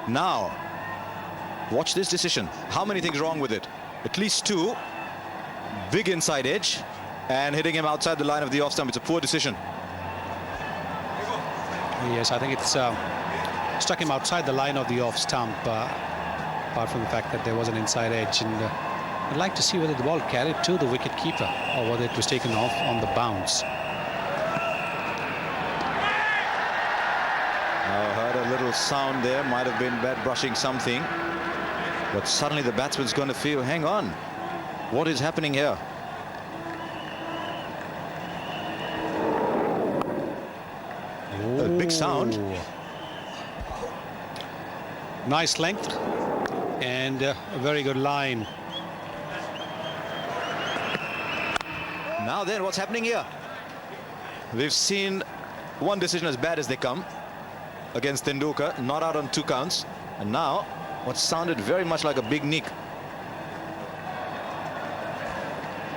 Speaker 3: Now, watch this decision. How many things wrong with it? At least 2. Big inside edge. And hitting him outside the line of the off stump. It's a poor decision.
Speaker 4: Yes, I think it's struck him outside the line of the off stump, apart from the fact that there was an inside edge, and
Speaker 2: I'd like to see whether the ball carried to the wicket keeper or whether it was taken off on the bounce.
Speaker 3: I heard a little sound there, might have been bat brushing something, but suddenly the batsman's going to feel, hang on, what is happening here? A big sound.
Speaker 2: Nice length and a very good line.
Speaker 3: Now then, what's happening here? We've seen one decision as bad as they come against Tendulkar, not out on 2 counts, and now what sounded very much like a big nick.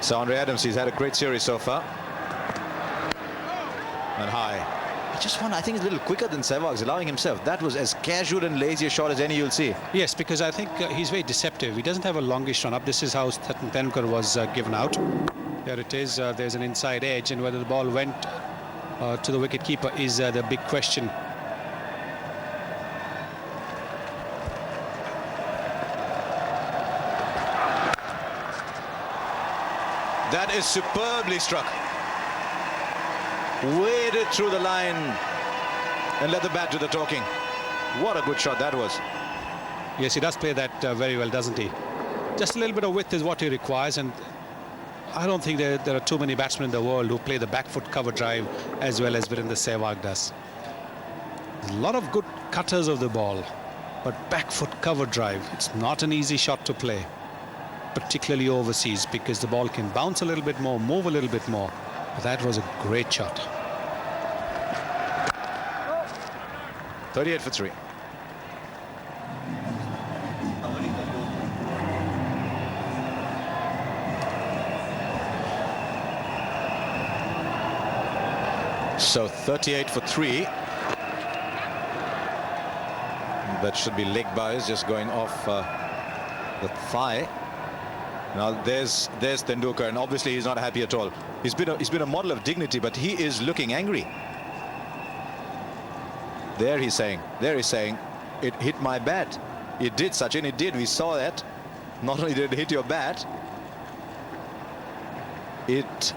Speaker 3: So Andre Adams, he's had a great series so far. And high. I think he's a little quicker than Sehwag's, allowing himself. That was as casual and lazy a shot as any you'll see.
Speaker 2: Yes, because I think he's very deceptive. He doesn't have a longish run up. This is how Tendulkar was given out. There it is. There's an inside edge, and whether the ball went to the wicket keeper is the big question.
Speaker 3: That is superbly struck. Waded through the line and let the bat do the talking. What a good shot that was.
Speaker 2: Yes, he does play that very well, doesn't he? Just a little bit of width is what he requires, and I don't think there are too many batsmen in the world who play the back foot cover drive as well as Virendra Sehwag does. There's a lot of good cutters of the ball, but back foot cover drive, it's not an easy shot to play, particularly overseas, because the ball can bounce a little bit more, move a little bit more. But that was a great shot.
Speaker 3: 38 for 3. So 38 for 3. That should be leg bias, just going off the thigh. Now there's Tendulkar, and obviously he's not happy at all. He's been a model of dignity, but he is looking angry. There he's saying, it hit my bat. It did, Sachin, it did. We saw that. Not only did it hit your bat, it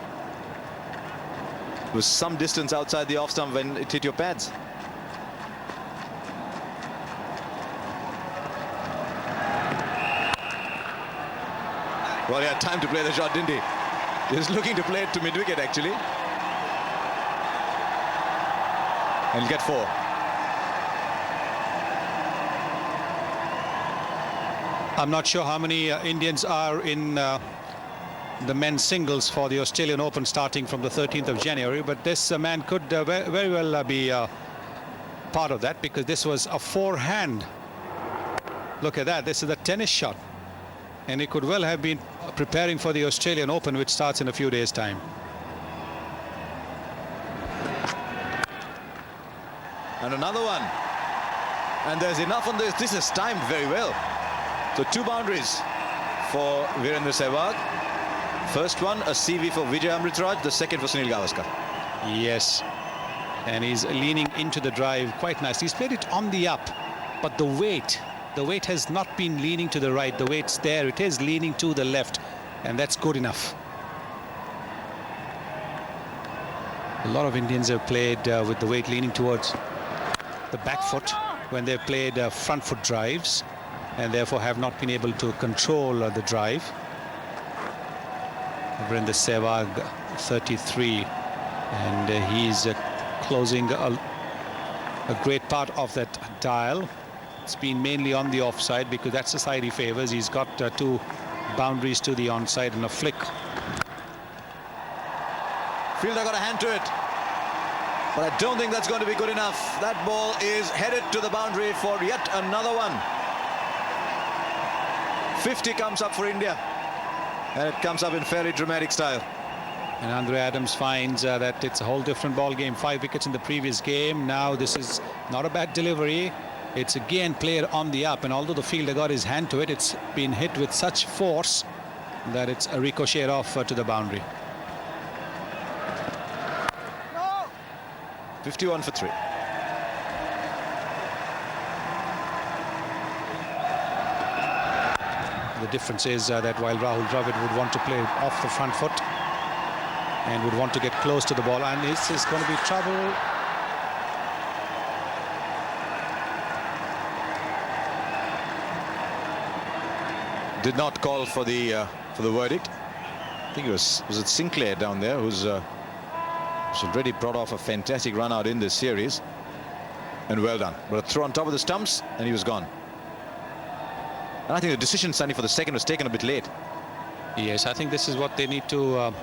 Speaker 3: was some distance outside the off stump when it hit your pads. Well, he had time to play the shot, didn't he? He was looking to play it to mid-wicket, actually. And he'll get 4.
Speaker 2: I'm not sure how many Indians are in the men's singles for the Australian Open starting from the 13th of January, but this man could very well be part of that, because this was a forehand. Look at that. This is a tennis shot. And he could well have been preparing for the Australian Open, which starts in a few days' time.
Speaker 3: And another one. And there's enough on this. This is timed very well. So 2 boundaries for Virendra Sehwag. First one, a CV for Vijay Amritraj. The second for Sunil Gavaskar.
Speaker 2: Yes. And he's leaning into the drive quite nice. He's played it on the up, but the weight has not been leaning to the right. The weight's there. It is leaning to the left, and that's good enough. A lot of Indians have played with the weight leaning towards the back foot when they've played front foot drives, and therefore have not been able to control the drive. Virendra Sehwag, 33, and he's closing a great part of that dial. It's been mainly on the offside, because that's the side he favors. He's got 2 boundaries to the onside and a flick.
Speaker 3: Fielder got a hand to it, but I don't think that's going to be good enough. That ball is headed to the boundary for yet another one. 50 comes up for India, and it comes up in fairly dramatic style.
Speaker 2: And Andre Adams finds that it's a whole different ball game. 5 wickets in the previous game. Now this is not a bad delivery. It's again played on the up, and although the fielder got his hand to it, it's been hit with such force that it's a ricochet off to the boundary.
Speaker 3: 51 for 3.
Speaker 2: The difference is that while Rahul Dravid would want to play off the front foot and would want to get close to the ball, and this is going to be trouble.
Speaker 3: Did not call for the verdict. I think it was it Sinclair down there who's already brought off a fantastic run out in this series, and well done. But a throw on top of the stumps and he was gone. And I think the decision, Sunny, for the second was taken a bit late.
Speaker 2: Yes, I think this is what they need to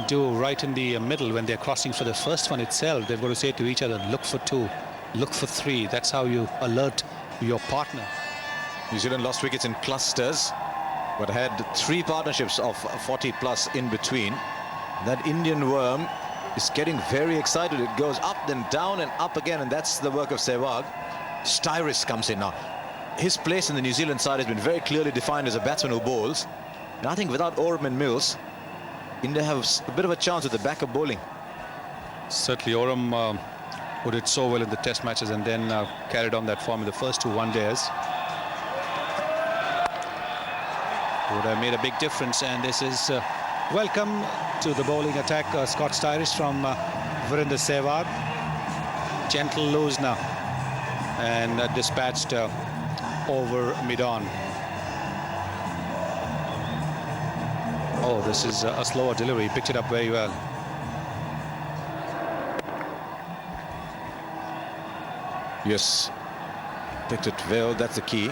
Speaker 2: do right in the middle when they're crossing for the first one itself. They've got to say to each other, look for two, look for three. That's how you alert your partner.
Speaker 3: New Zealand lost wickets in clusters, but had three partnerships of 40 plus in between. That Indian worm is getting very excited. It goes up, then down and up again, and that's the work of Sehwag. Styris comes in now. His place in the New Zealand side has been very clearly defined as a batsman who bowls. And I think without Oram and Mills, India have a bit of a chance with the backup bowling.
Speaker 2: Certainly Oram who did so well in the test matches and then carried on that form in the first two one-days. Would have made a big difference, and this is welcome to the bowling attack. Scott Styris from Virender Sehwag. Gentle lose now and dispatched over mid-on. Oh, this is a slower delivery. He picked it up very well.
Speaker 3: Yes, picked it well. That's the key.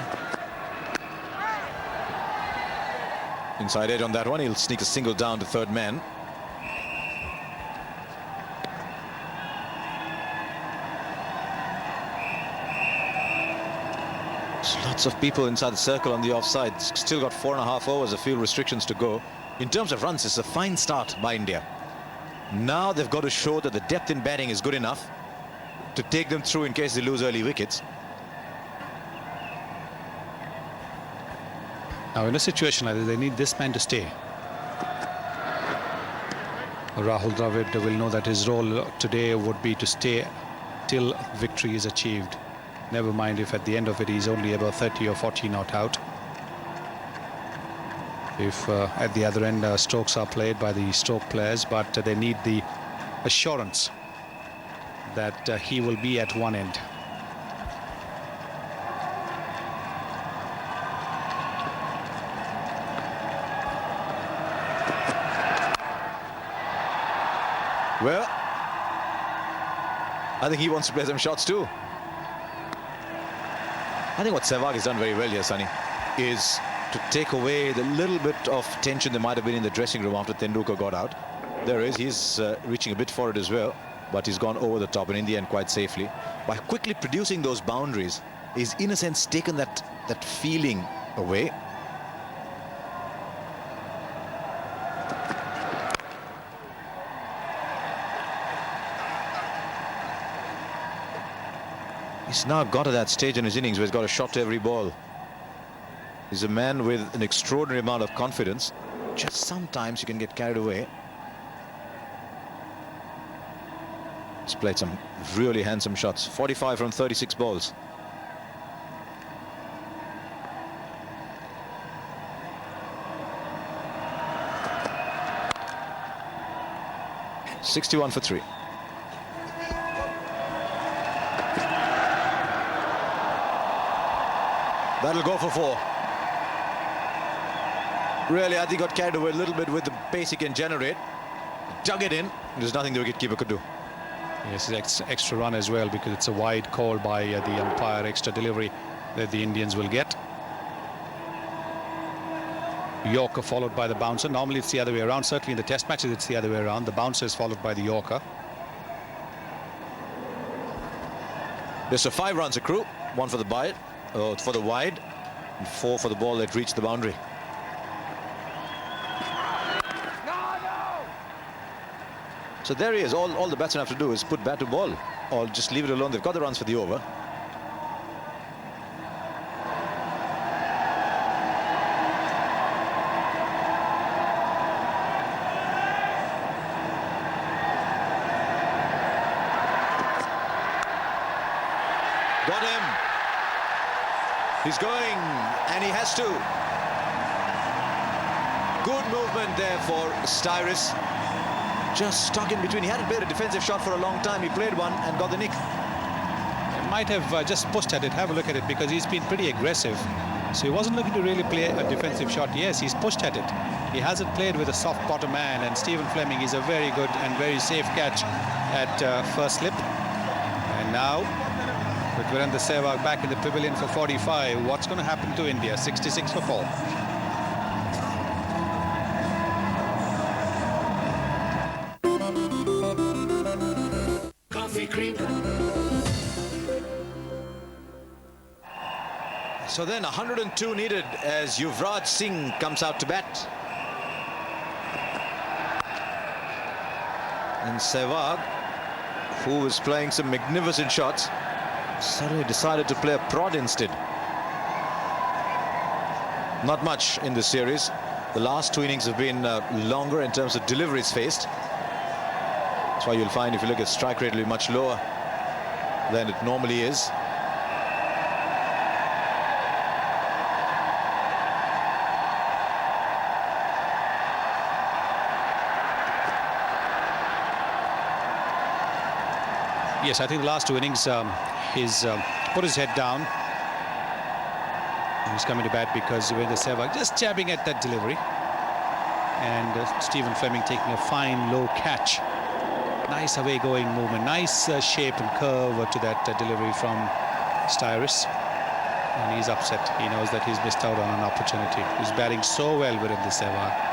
Speaker 3: Inside edge on that one. He'll sneak a single down to third man. There's lots of people inside the circle on the offside. Still got 4.5 overs of field restrictions to go. In terms of runs, it's a fine start by India. Now they've got to show that the depth in batting is good enough to take them through in case they lose early wickets.
Speaker 2: Now in a situation like this, they need this man to stay. Rahul Dravid will know that his role today would be to stay till victory is achieved. Never mind if at the end of it he's only about 30 or 40 not out. If at the other end strokes are played by the stroke players, but they need the assurance that he will be at one end.
Speaker 3: Well, I think he wants to play some shots too. I think what Sehwag has done very well here, Sonny, is to take away the little bit of tension there might have been in the dressing room after Tendulkar got out. There is, he's reaching a bit for it as well, but he's gone over the top and in the end quite safely. By quickly producing those boundaries, he's in a sense taken that feeling away. He's now got to that stage in his innings where he's got a shot to every ball. He's a man with an extraordinary amount of confidence. Just sometimes you can get carried away. He's played some really handsome shots. 45 from 36 balls. .61 for 3. That'll go for 4. Really, I think got carried away a little bit with the pace he can generate. Dug it in. There's nothing the wicketkeeper could do.
Speaker 2: Yes, it's extra run as well because it's a wide call by the umpire. Extra delivery that the Indians will get. Yorker followed by the bouncer. Normally it's the other way around. Certainly in the test matches it's the other way around. The bouncer is followed by the Yorker.
Speaker 3: There's 5 runs accrue. 1 for the wide, and 4 for the ball that reached the boundary. So there he is. All the batsmen have to do is put bat to ball, or just leave it alone. They've got the runs for the over. Got him. He's going, and he has to. Good movement there for Styrus. Just stuck in between. He hadn't played a defensive shot for a long time. He played one and got the nick.
Speaker 2: He might have just pushed at it. Have a look at it, because he's been pretty aggressive. So he wasn't looking to really play a defensive shot. Yes, he's pushed at it. He hasn't played with a soft bottom man, and Stephen Fleming is a very good and very safe catch at first slip. And now, with Virendra Sehwag back in the pavilion for 45, what's going to happen to India? 66 for 4.
Speaker 3: So then 102 needed as Yuvraj Singh comes out to bat. And Sehwag, who was playing some magnificent shots, suddenly decided to play a prod instead. Not much in this series. The last two innings have been longer in terms of deliveries faced. That's why you'll find, if you look at strike rate, it'll be much lower than it normally is.
Speaker 2: Yes, I think the last two innings, he's put his head down. He's coming to bat because Virendra Sehwag just jabbing at that delivery. And Stephen Fleming taking a fine low catch. Nice away going movement, nice shape and curve to that delivery from Styrus. And he's upset. He knows that he's missed out on an opportunity. He's batting so well Virendra Sehwag.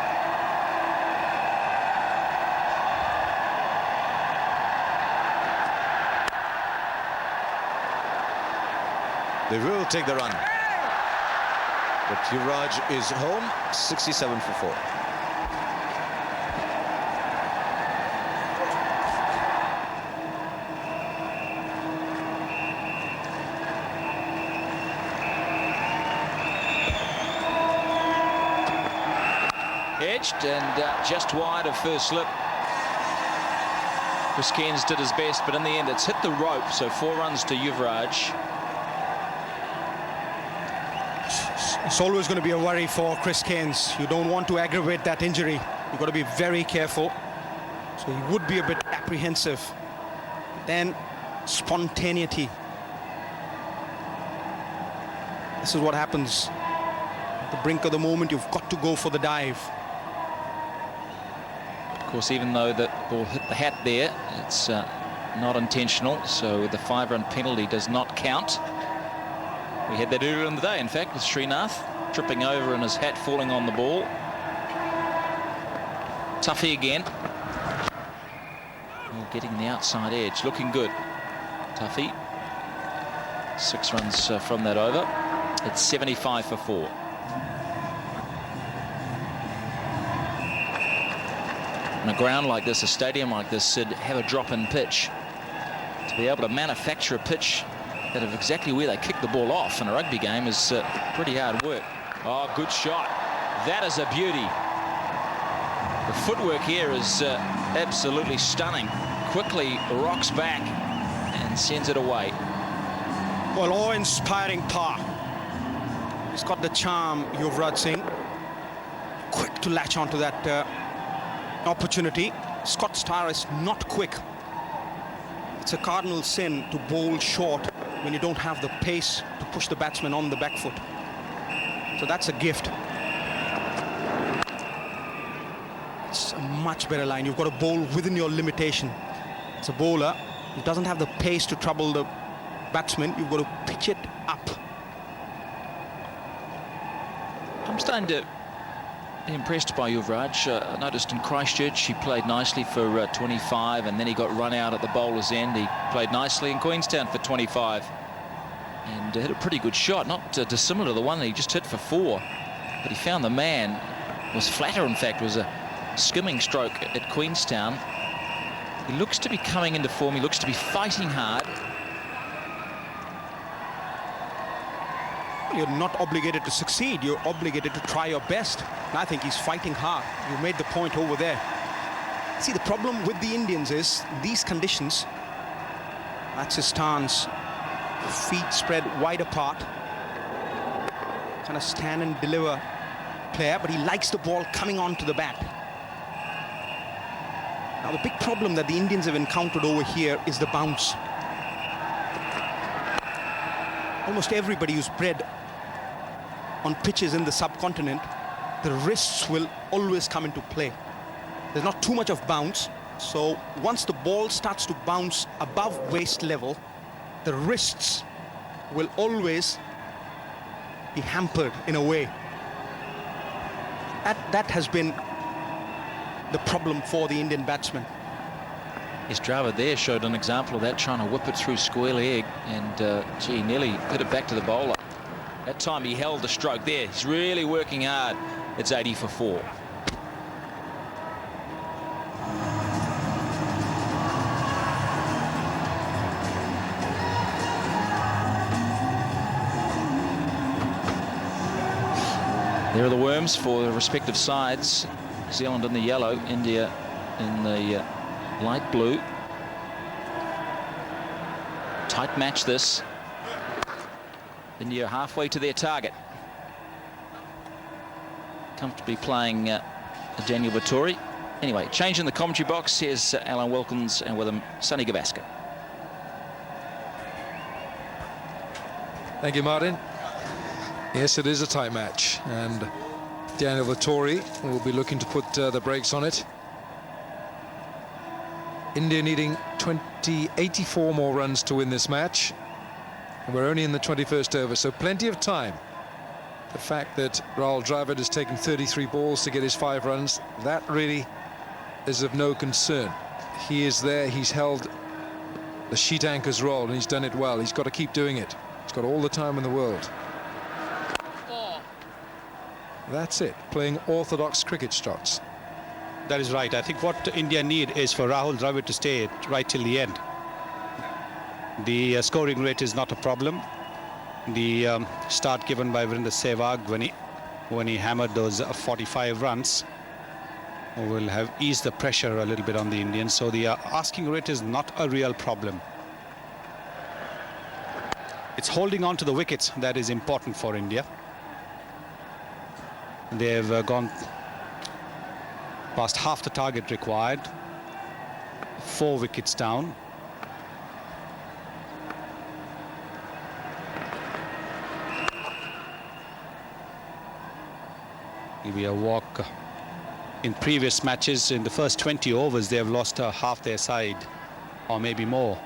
Speaker 3: They will take the run. But Yuvraj is home, 67 for 4.
Speaker 6: Edged and just wide of first slip. Chris Cairns did his best, but in the end it's hit the rope, so 4 runs to Yuvraj.
Speaker 4: It's always going to be a worry for Chris Cairns. You don't want to aggravate that injury. You've got to be very careful. So he would be a bit apprehensive. Then spontaneity. This is what happens. At the brink of the moment, you've got to go for the dive.
Speaker 6: Of course, even though the ball hit the hat there, it's not intentional, so the 5-run penalty does not count. We had that earlier in the day, in fact, with Srinath tripping over and his hat falling on the ball. Tuffy again. Getting the outside edge, looking good. Tuffy. 6 runs from that over. It's 75 for 4. On a ground like this, a stadium like this, should have a drop-in pitch. To be able to manufacture a pitch that of exactly where they kick the ball off in a rugby game is pretty hard work. Oh, good shot. That is a beauty. The footwork here is absolutely stunning. Quickly rocks back and sends it away.
Speaker 4: Well, awe-inspiring power. He's got the charm, Yuvraj Singh. Quick to latch onto that opportunity. Scott Styrus not quick. It's a cardinal sin to bowl short when you don't have the pace to push the batsman on the back foot. So that's a gift. It's a much better line. You've got to bowl within your limitation. It's a bowler who doesn't have the pace to trouble the batsman. You've got to pitch it up.
Speaker 6: I'm starting to be impressed by Yuvraj. I noticed in Christchurch he played nicely for 25, and then he got run out at the bowler's end. He played nicely in Queenstown for 25 and hit a pretty good shot, not dissimilar to the one that he just hit for 4, but he found the man. Was flatter, in fact. Was a skimming stroke at Queenstown. He looks to be coming into form. He looks to be fighting hard.
Speaker 4: You're not obligated to succeed. You're obligated to try your best. And I think he's fighting hard. You made the point over there. See, the problem with the Indians is these conditions. That's his stance. Feet spread wide apart. Kind of stand and deliver player, but he likes the ball coming onto the bat. Now, the big problem that the Indians have encountered over here is the bounce. Almost everybody who's bred on pitches in the subcontinent, the wrists will always come into play. There's not too much of bounce, so once the ball starts to bounce above waist level, the wrists will always be hampered in a way. That has been the problem for the Indian batsmen.
Speaker 6: His driver there showed an example of that, trying to whip it through square leg, and gee, nearly hit it back to the bowler. That time he held the stroke there. He's really working hard. It's 80 for 4. There are the worms for the respective sides. New Zealand in the yellow, India in the light blue. Tight match this. India halfway to their target. Comfortably playing Daniel Vettori. Anyway, change in the commentary box. Here's Alan Wilkins, and with him, Sonny Gavaskar.
Speaker 1: Thank you, Martin. Yes, it is a tight match, and Daniel Vettori will be looking to put the brakes on it. India needing 84 more runs to win this match. And we're only in the 21st over, so plenty of time. The fact that Rahul Dravid has taken 33 balls to get his 5 runs, that really is of no concern. He is there, he's held the sheet anchor's role, and he's done it well. He's got to keep doing it. He's got all the time in the world. That's it, playing orthodox cricket shots.
Speaker 2: That is right. I think what India need is for Rahul Dravid to stay right till the end. The scoring rate is not a problem. The start given by Virender Sehwag when he hammered those 45 runs will have eased the pressure a little bit on the Indians. So the asking rate is not a real problem. It's holding on to the wickets that is important for India. They've gone past half the target required. 4 wickets down. Maybe a walk. In previous matches, in the first 20 overs, they have lost half their side, or maybe more.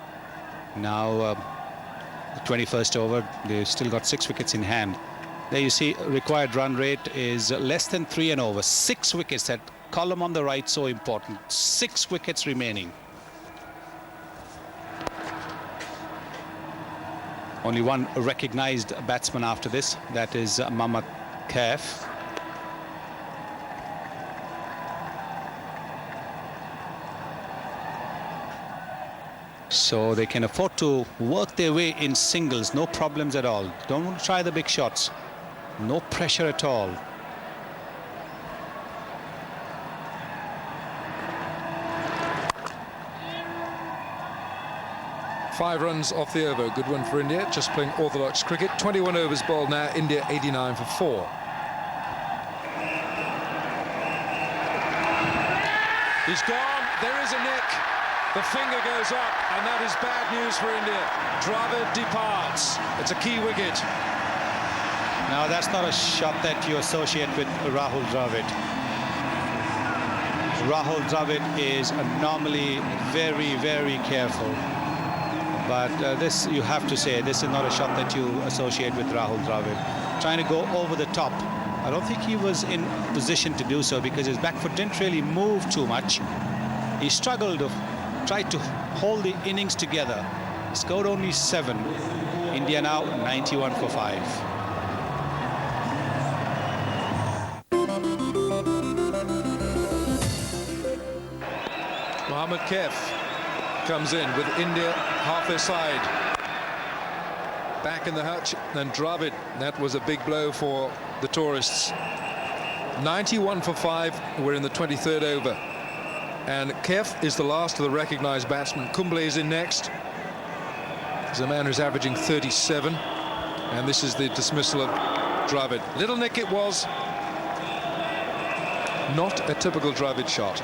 Speaker 2: Now, the 21st over, they've still got 6 wickets in hand. There you see, required run rate is less than 3 and over. 6 wickets, that column on the right, so important. 6 wickets remaining. Only one recognized batsman after this, that is Mohammad Kaif. So they can afford to work their way in singles, no problems at all. Don't want to try the big shots. No pressure at all.
Speaker 1: Five runs off the over, good one for India, just playing orthodox cricket. 21 overs bowled now, India 89 for 4. He's gone, there is a nick. The finger goes up, and that is bad news for India. Dravid departs. It's a key wicket.
Speaker 2: Now that's not a shot that you associate with Rahul Dravid. Rahul Dravid is normally very, very careful. But this, you have to say, this is not a shot that you associate with Rahul Dravid. Trying to go over the top. I don't think he was in position to do so because his back foot didn't really move too much. He struggled to try to hold the innings together. Scored only 7. India now 91 for 5.
Speaker 1: Mohammad Kaif comes in with India half their side. Back in the hutch, then Dravid. That was a big blow for the tourists. 91 for 5. We're in the 23rd over. And Kaif is the last of the recognised batsmen. Kumble is in next. He's a man who's averaging 37. And this is the dismissal of Dravid. Little nick it was, Not a typical Dravid shot.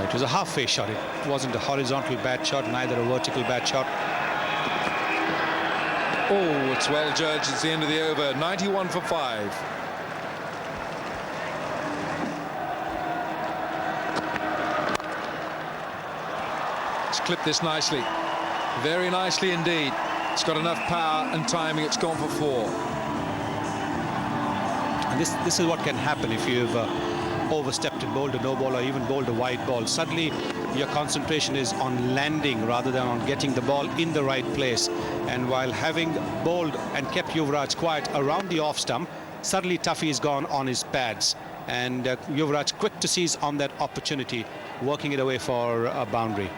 Speaker 2: It was a halfway shot. It wasn't a horizontal bad shot, neither a vertical bad shot.
Speaker 1: Oh, it's well judged. It's the end of the over. 91 for 5. It's clipped this nicely. Very nicely indeed. It's got enough power and timing. It's gone for 4.
Speaker 2: And this is what can happen if you've overstepped and bowled a no ball or even bowled a wide ball. Suddenly your concentration is on landing rather than on getting the ball in the right place. And while having bowled and kept Yuvraj quiet around the off stump, suddenly Tuffy is gone on his pads. And Yuvraj quick to seize on that opportunity, working it away for a boundary.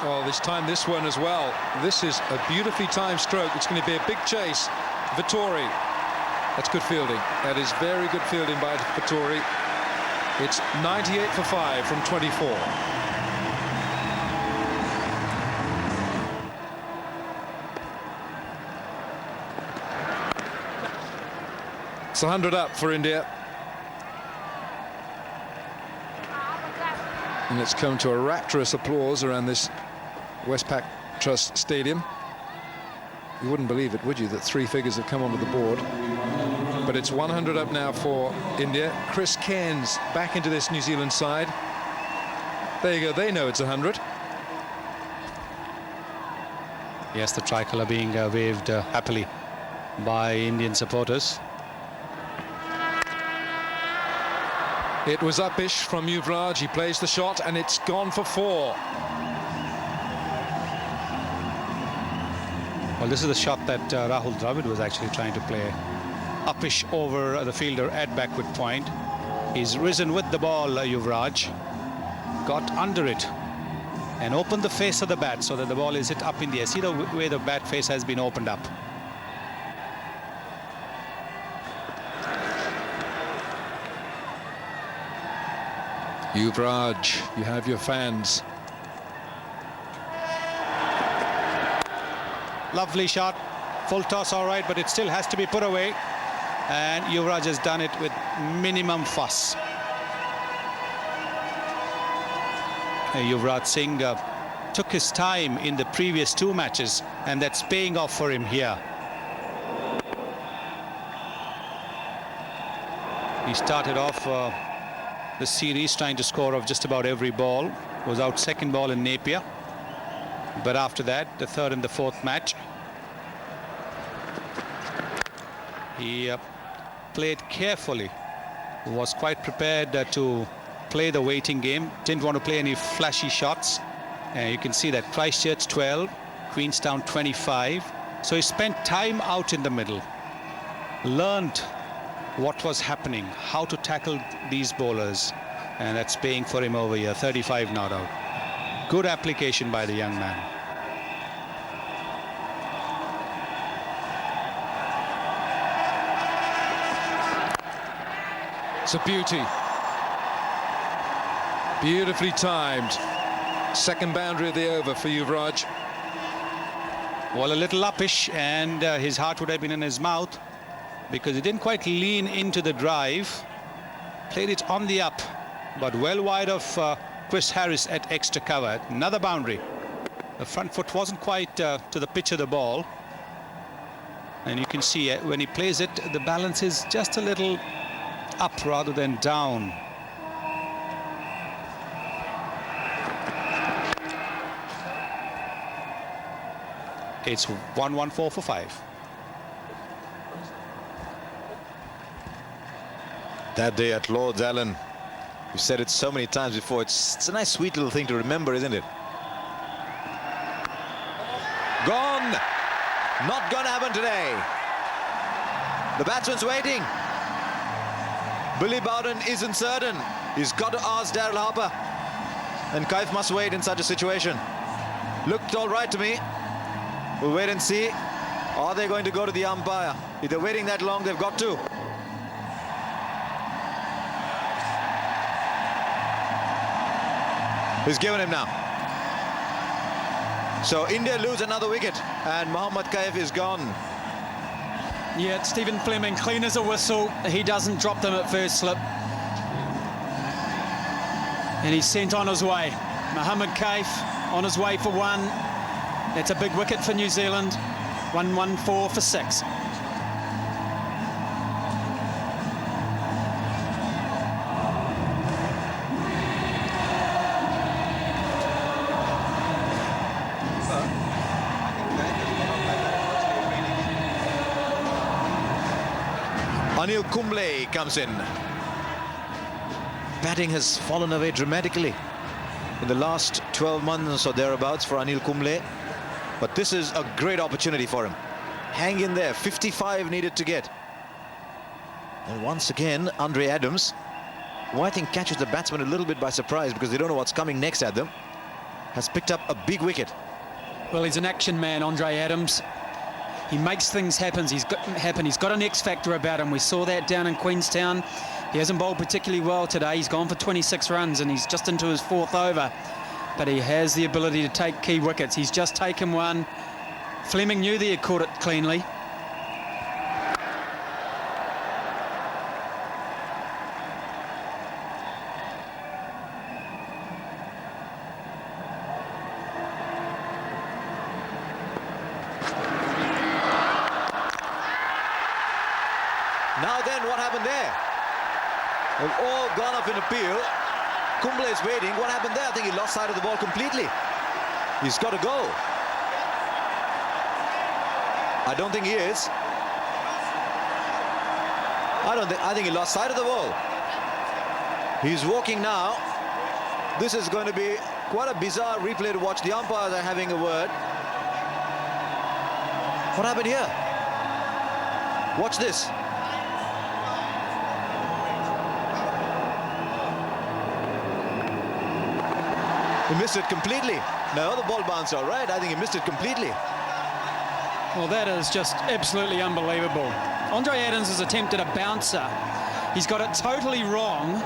Speaker 1: Oh, this time this one as well. This is a beautifully timed stroke. It's going to be a big chase. Vittori. That's good fielding. That is very good fielding by Vittori. It's 98 for 5 from 24. It's 100 up for India. And it's come to a rapturous applause around this Westpac Trust Stadium. You wouldn't believe it, would you, that 3 figures have come onto the board. But it's 100 up now for India. Chris Cairns back into this New Zealand side. There you go. They know it's 100.
Speaker 2: Yes, the tricolour being waved happily by Indian supporters.
Speaker 1: It was uppish from Yuvraj. He plays the shot and it's gone for 4.
Speaker 2: Well, this is the shot that Rahul Dravid was actually trying to play. Uppish over the fielder at backward point. He's risen with the ball, Yuvraj. Got under it and opened the face of the bat so that the ball is hit up in the air. See the way the bat face has been opened up.
Speaker 1: Yuvraj, you have your fans.
Speaker 2: Lovely shot. Full toss, all right, but it still has to be put away. And Yuvraj has done it with minimum fuss. Yuvraj Singh took his time in the previous 2 matches, and that's paying off for him here. He started off the series trying to score off just about every ball. Was out second ball in Napier. But after that, the 3rd and the 4th match, he played carefully, was quite prepared to play the waiting game, didn't want to play any flashy shots. You can see that Christchurch 12, Queenstown 25. So he spent time out in the middle, learned what was happening, how to tackle these bowlers, and that's paying for him over here. 35 not out. Good application by the young man.
Speaker 1: It's a beauty. Beautifully timed. Second boundary of the over for Yuvraj.
Speaker 2: Well, a little uppish, and his heart would have been in his mouth because he didn't quite lean into the drive. Played it on the up, but well wide of Chris Harris at extra cover. Another boundary. The front foot wasn't quite to the pitch of the ball. And you can see when he plays it, the balance is just a little up rather than down. It's 114 for 5.
Speaker 3: That day at Lord's, Allen, we've said it so many times before. It's a nice, sweet little thing to remember, isn't it? Gone. Not gonna happen today. The batsman's waiting. Billy Bowden isn't certain. He's got to ask Daryl Harper. And Kaif must wait in such a situation. Looked all right to me. We'll wait and see. Are they going to go to the umpire? If they're waiting that long, they've got to. He's given him now. So India lose another wicket and Mohammad Kaif is gone
Speaker 7: Yeah, Stephen Fleming, clean as a whistle. He doesn't drop them at first slip. And he's sent on his way. Mohammed Kaif on his way for one. That's a big wicket for New Zealand. 114 for 6.
Speaker 3: Anil Kumble comes in. Batting has fallen away dramatically in the last 12 months or thereabouts for Anil Kumble. But this is a great opportunity for him. Hang in there, 55 needed to get. And once again, Andre Adams, who I think catches the batsman a little bit by surprise because they don't know what's coming next at them, has picked up a big wicket.
Speaker 7: Well, he's an action man, Andre Adams. He makes things happen. He's got an X factor about him. We saw that down in Queenstown. He hasn't bowled particularly well today. He's gone for 26 runs and he's just into his 4th over. But he has the ability to take key wickets. He's just taken one. Fleming knew that he had caught it cleanly.
Speaker 3: Now then, what happened there? They've all gone up in appeal. Kumble is waiting. What happened there? I think he lost sight of the ball completely. He's got to go. I don't think he is. I think he lost sight of the ball. He's walking now. This is going to be quite a bizarre replay to watch. The umpires are having a word. What happened here? Watch this. He missed it completely. No, the ball bounced all right. I think he missed it completely.
Speaker 7: Well, that is just absolutely unbelievable. Andre Adams has attempted a bouncer. He's got it totally wrong.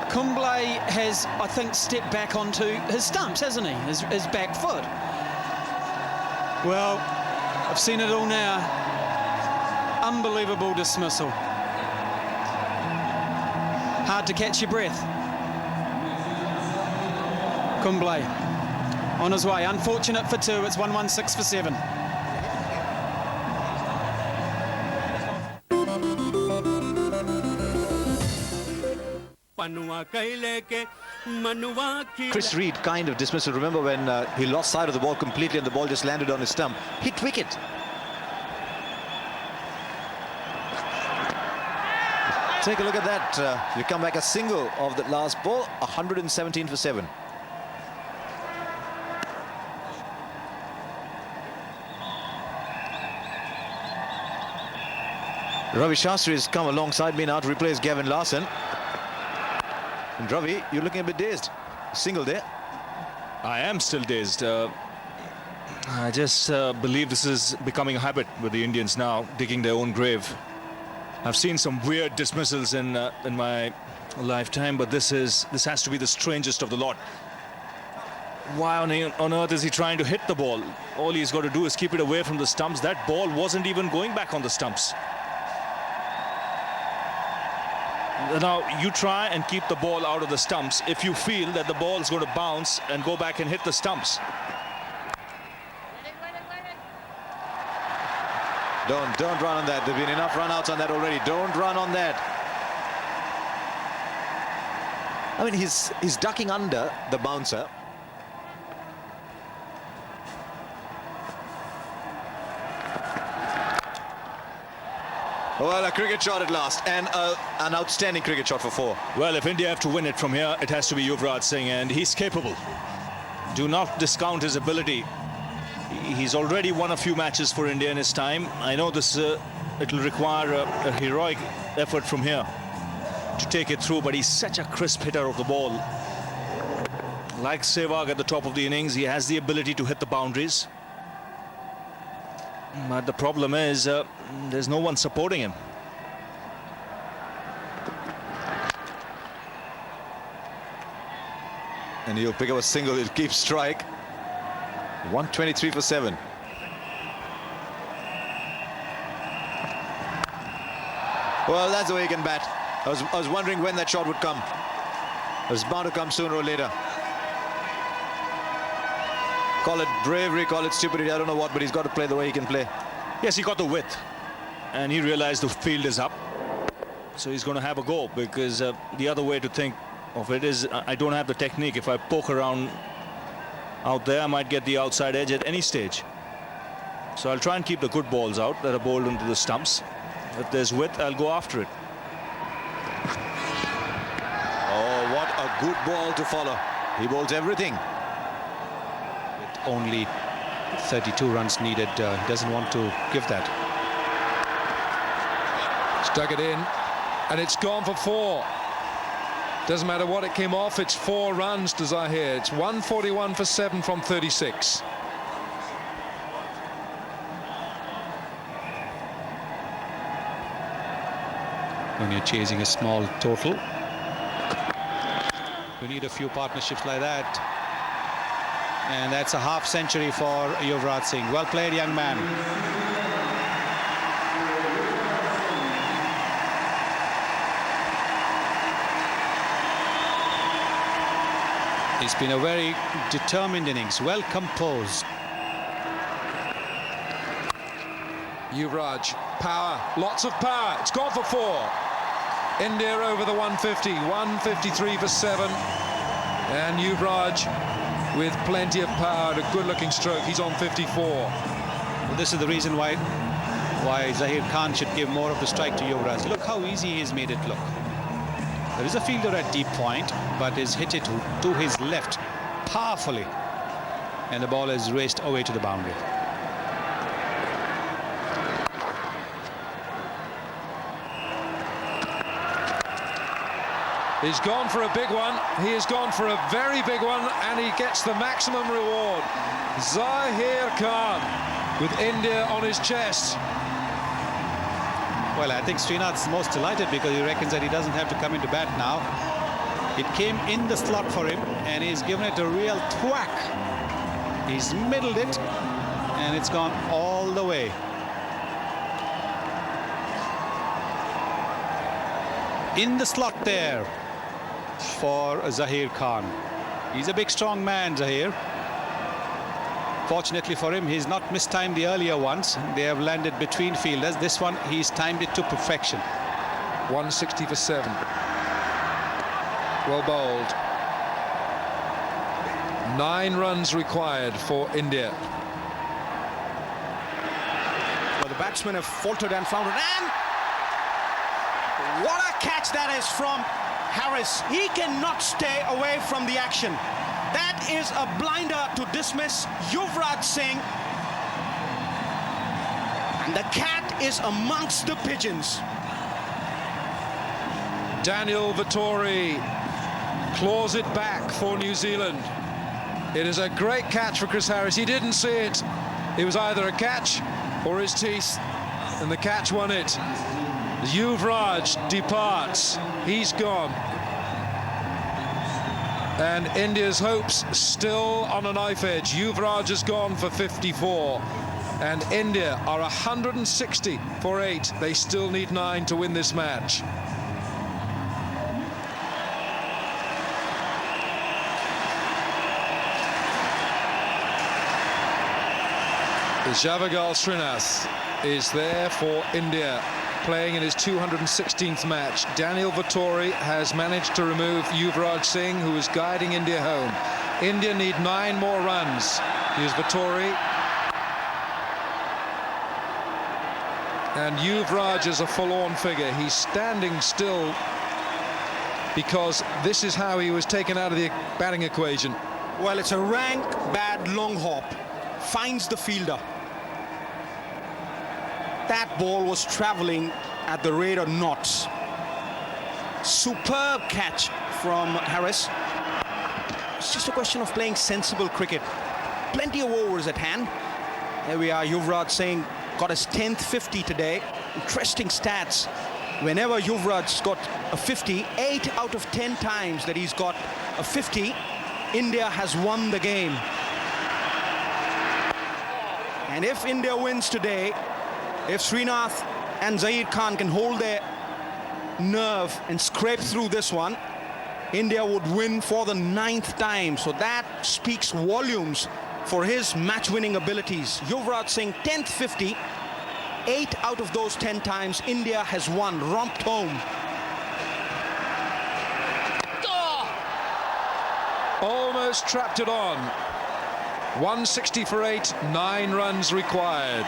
Speaker 7: Kumble has, I think, stepped back onto his stumps, hasn't he? His back foot. Well, I've seen it all now. Unbelievable dismissal. Hard to catch your breath. Kumble on his way. Unfortunate for 2. It's 116 for 7.
Speaker 3: Chris Reed kind of dismissal. Remember when he lost sight of the ball completely and the ball just landed on his stump. Hit wicket. Take a look at that. You come back a single of that last ball. 117 for 7. Ravi Shastri has come alongside me now to replace Gavin Larson. And Ravi, you're looking a bit dazed. Single there.
Speaker 5: I am still dazed. I just believe this is becoming a habit with the Indians now, digging their own grave. I've seen some weird dismissals in my lifetime, but this has to be the strangest of the lot. Why on earth is he trying to hit the ball? All he's got to do is keep it away from the stumps. That ball wasn't even going back on the stumps. Now, you try and keep the ball out of the stumps if you feel that the ball is going to bounce and go back and hit the stumps.
Speaker 3: Don't run on that. There've been enough run-outs on that already. Don't run on that. I mean, he's ducking under the bouncer. Well, a cricket shot at last, and an outstanding cricket shot for 4.
Speaker 5: Well, if India have to win it from here, it has to be Yuvraj Singh, and he's capable. Do not discount his ability. He's already won a few matches for India in his time. I know this it'll require a heroic effort from here to take it through, but he's such a crisp hitter of the ball. Like Sehwag at the top of the innings, he has the ability to hit the boundaries. But the problem is there's no one supporting him.
Speaker 3: And he'll pick up a single. He'll keep strike. 123 for 7. Well, that's the way he can bat. I was wondering when that shot would come. It was bound to come sooner or later. Call it bravery, call it stupidity, I don't know what, but he's got to play the way he can play.
Speaker 5: Yes, he got the width, and he realized the field is up, so he's going to have a go, because the other way to think of it is I don't have the technique. If I poke around out there, I might get the outside edge at any stage. So I'll try and keep the good balls out that are bowled into the stumps. If there's width, I'll go after it.
Speaker 3: Oh, what a good ball to follow. He bowls everything.
Speaker 2: With only 32 runs needed, he doesn't want to give that.
Speaker 1: Stuck it in, and it's gone for 4. Doesn't matter what it came off, it's 4 runs to Zahir. It's 141 for 7 from 36.
Speaker 2: When you're chasing a small total, you need a few partnerships like that. And that's a half century for Yuvraj Singh. Well played, young man. It's been a very determined innings, well composed.
Speaker 1: Yuvraj, power, lots of power. It's gone for 4. India over the 150, 153 for 7. And Yuvraj with plenty of power, a good-looking stroke. He's on 54.
Speaker 2: Well, this is the reason why Zahir Khan should give more of the strike to Yuvraj. Look how easy he's made it look. There is a fielder at deep point, but is hit it to his left powerfully, and the ball is raced away to the boundary.
Speaker 1: He's gone for a big one. He has gone for a very big one, and he gets the maximum reward. Zahir Khan with India on his chest.
Speaker 2: Well, I think Srinath's most delighted because he reckons that he doesn't have to come into bat now. It came in the slot for him, and he's given it a real thwack. He's middled it, and it's gone all the way. In the slot there for Zahir Khan. He's a big, strong man, Zahir. Fortunately for him, he's not mistimed the earlier ones. They have landed between fielders. This one, he's timed it to perfection.
Speaker 1: 160 for 7. Well bowled. 9 runs required for India.
Speaker 4: Well, the batsmen have faltered and floundered, and what a catch that is from Harris. He cannot stay away from the action. That is a blinder to dismiss Yuvraj Singh. And the cat is amongst the pigeons.
Speaker 1: Daniel Vettori claws it back for New Zealand. It is a great catch for Chris Harris. He didn't see it. It was either a catch or his teeth, and the catch won it. Yuvraj departs. He's gone. And India's hopes still on a knife edge. Yuvraj has gone for 54. And India are 160 for 8. They still need 9 to win this match. Javagal Srinath is there for India, playing in his 216th match. Daniel Vettori has managed to remove Yuvraj Singh, who is guiding India home. India need 9 more runs. Here's Vettori. And Yuvraj is a forlorn figure. He's standing still because this is how he was taken out of the batting equation.
Speaker 4: Well, it's a rank bad long hop. Finds the fielder. That ball was traveling at the rate of knots. Superb catch from Harris. It's just a question of playing sensible cricket. Plenty of overs at hand. There we are. Yuvraj Singh got his 10th 50 today. Interesting stats. Whenever Yuvraj's got a 50, 8 out of 10 times that he's got a 50, India has won the game. And if India wins today, if Srinath and Zahir Khan can hold their nerve and scrape through this one, India would win for the 9th time. So that speaks volumes for his match-winning abilities. Yuvraj Singh, 10th 50. 8 out of those 10 times India has won, romped home.
Speaker 1: Almost trapped it on. 160 for 8, 9 runs required.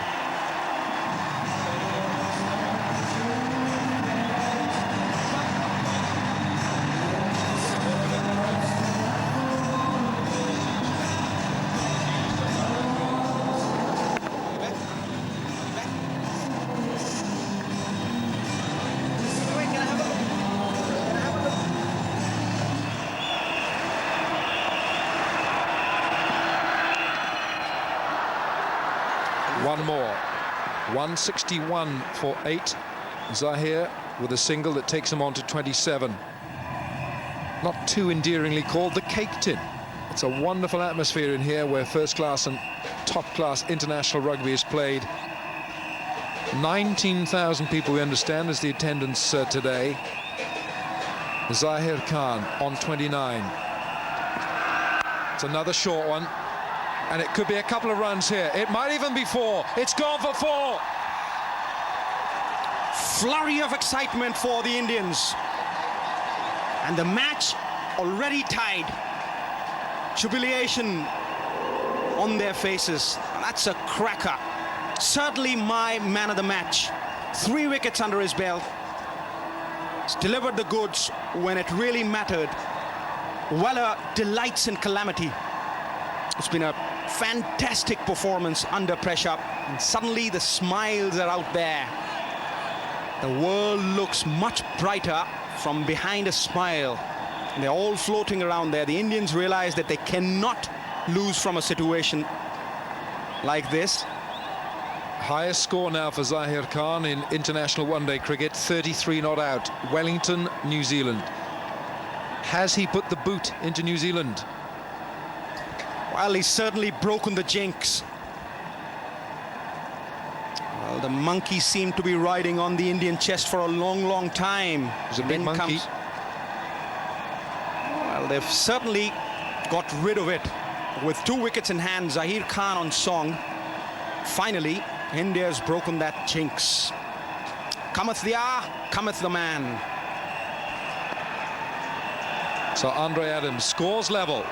Speaker 1: One more. 161 for 8. Zahir with a single that takes him on to 27. Not too endearingly called the Cake Tin. It's a wonderful atmosphere in here where first-class and top-class international rugby is played. 19,000 people, we understand, is the attendance today. Zahir Khan on 29. It's another short one. And it could be a couple of runs here. It might even be 4. It's gone for 4.
Speaker 4: Flurry of excitement for the Indians. And the match already tied. Jubilation on their faces. That's a cracker. Certainly my man of the match. 3 wickets under his belt. He's delivered the goods when it really mattered. Weller delights in calamity. It's been a fantastic performance under pressure, and suddenly the smiles are out there. The world looks much brighter from behind a smile. They're all floating around there. The Indians realize that they cannot lose from a situation like this.
Speaker 1: Highest score now for Zahir Khan in international one-day cricket, 33 not out. Wellington, New Zealand. Has he put the boot into New Zealand?
Speaker 4: Well, he's certainly broken the jinx. Well, the monkey seemed to be riding on the Indian chest for a long, long time.
Speaker 1: He's a big monkey.
Speaker 4: Well, they've certainly got rid of it. With 2 wickets in hand, Zahir Khan on song. Finally, India's broken that jinx. Cometh the hour, cometh the man.
Speaker 1: So Andre Adams scores level.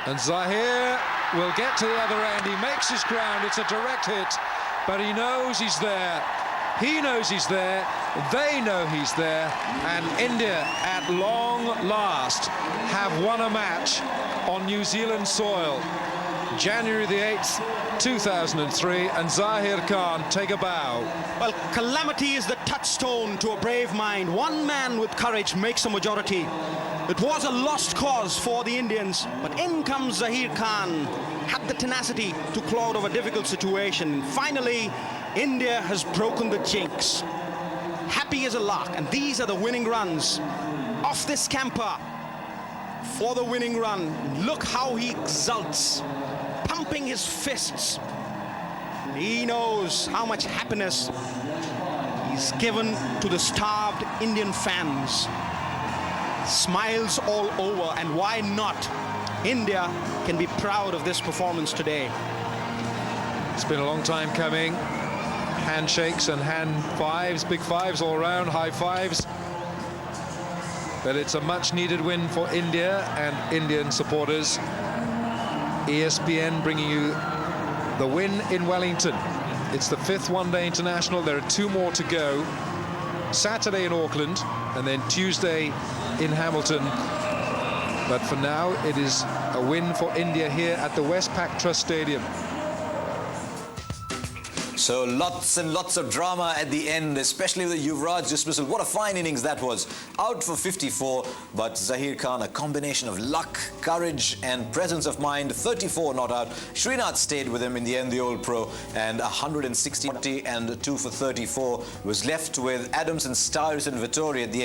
Speaker 1: And Zahir will get to the other end. He makes his ground. It's a direct hit, but he knows he's there. He knows he's there. They know he's there. And India, at long last, have won a match on New Zealand soil. January the 8th, 2003, and Zahir Khan take a bow.
Speaker 4: Well, calamity is the touchstone to a brave mind. One man with courage makes a majority. It was a lost cause for the Indians, but in comes Zahir Khan, had the tenacity to claw out of a difficult situation. Finally, India has broken the jinx. Happy as a lark, and these are the winning runs. Off this camper for the winning run. Look how he exults, pumping his fists. He knows how much happiness he's given to the starved Indian fans. Smiles all over, and why not? India can be proud of this performance today.
Speaker 1: It's been a long time coming. Handshakes and hand fives, big fives all round, high fives. But it's a much-needed win for India and Indian supporters. ESPN bringing you the win in Wellington. It's the 5th one-day international. There are 2 more to go. Saturday in Auckland and then Tuesday in Hamilton. But for now, it is a win for India here at the Westpac Trust Stadium.
Speaker 3: So lots and lots of drama at the end, especially with the Yuvraj dismissal. What a fine innings that was. Out for 54, but Zahir Khan, a combination of luck, courage and presence of mind. 34 not out. Srinath stayed with him in the end, the old pro, and 160 and 2 for 34 was left with Adams and Stiles and Vittori at the end.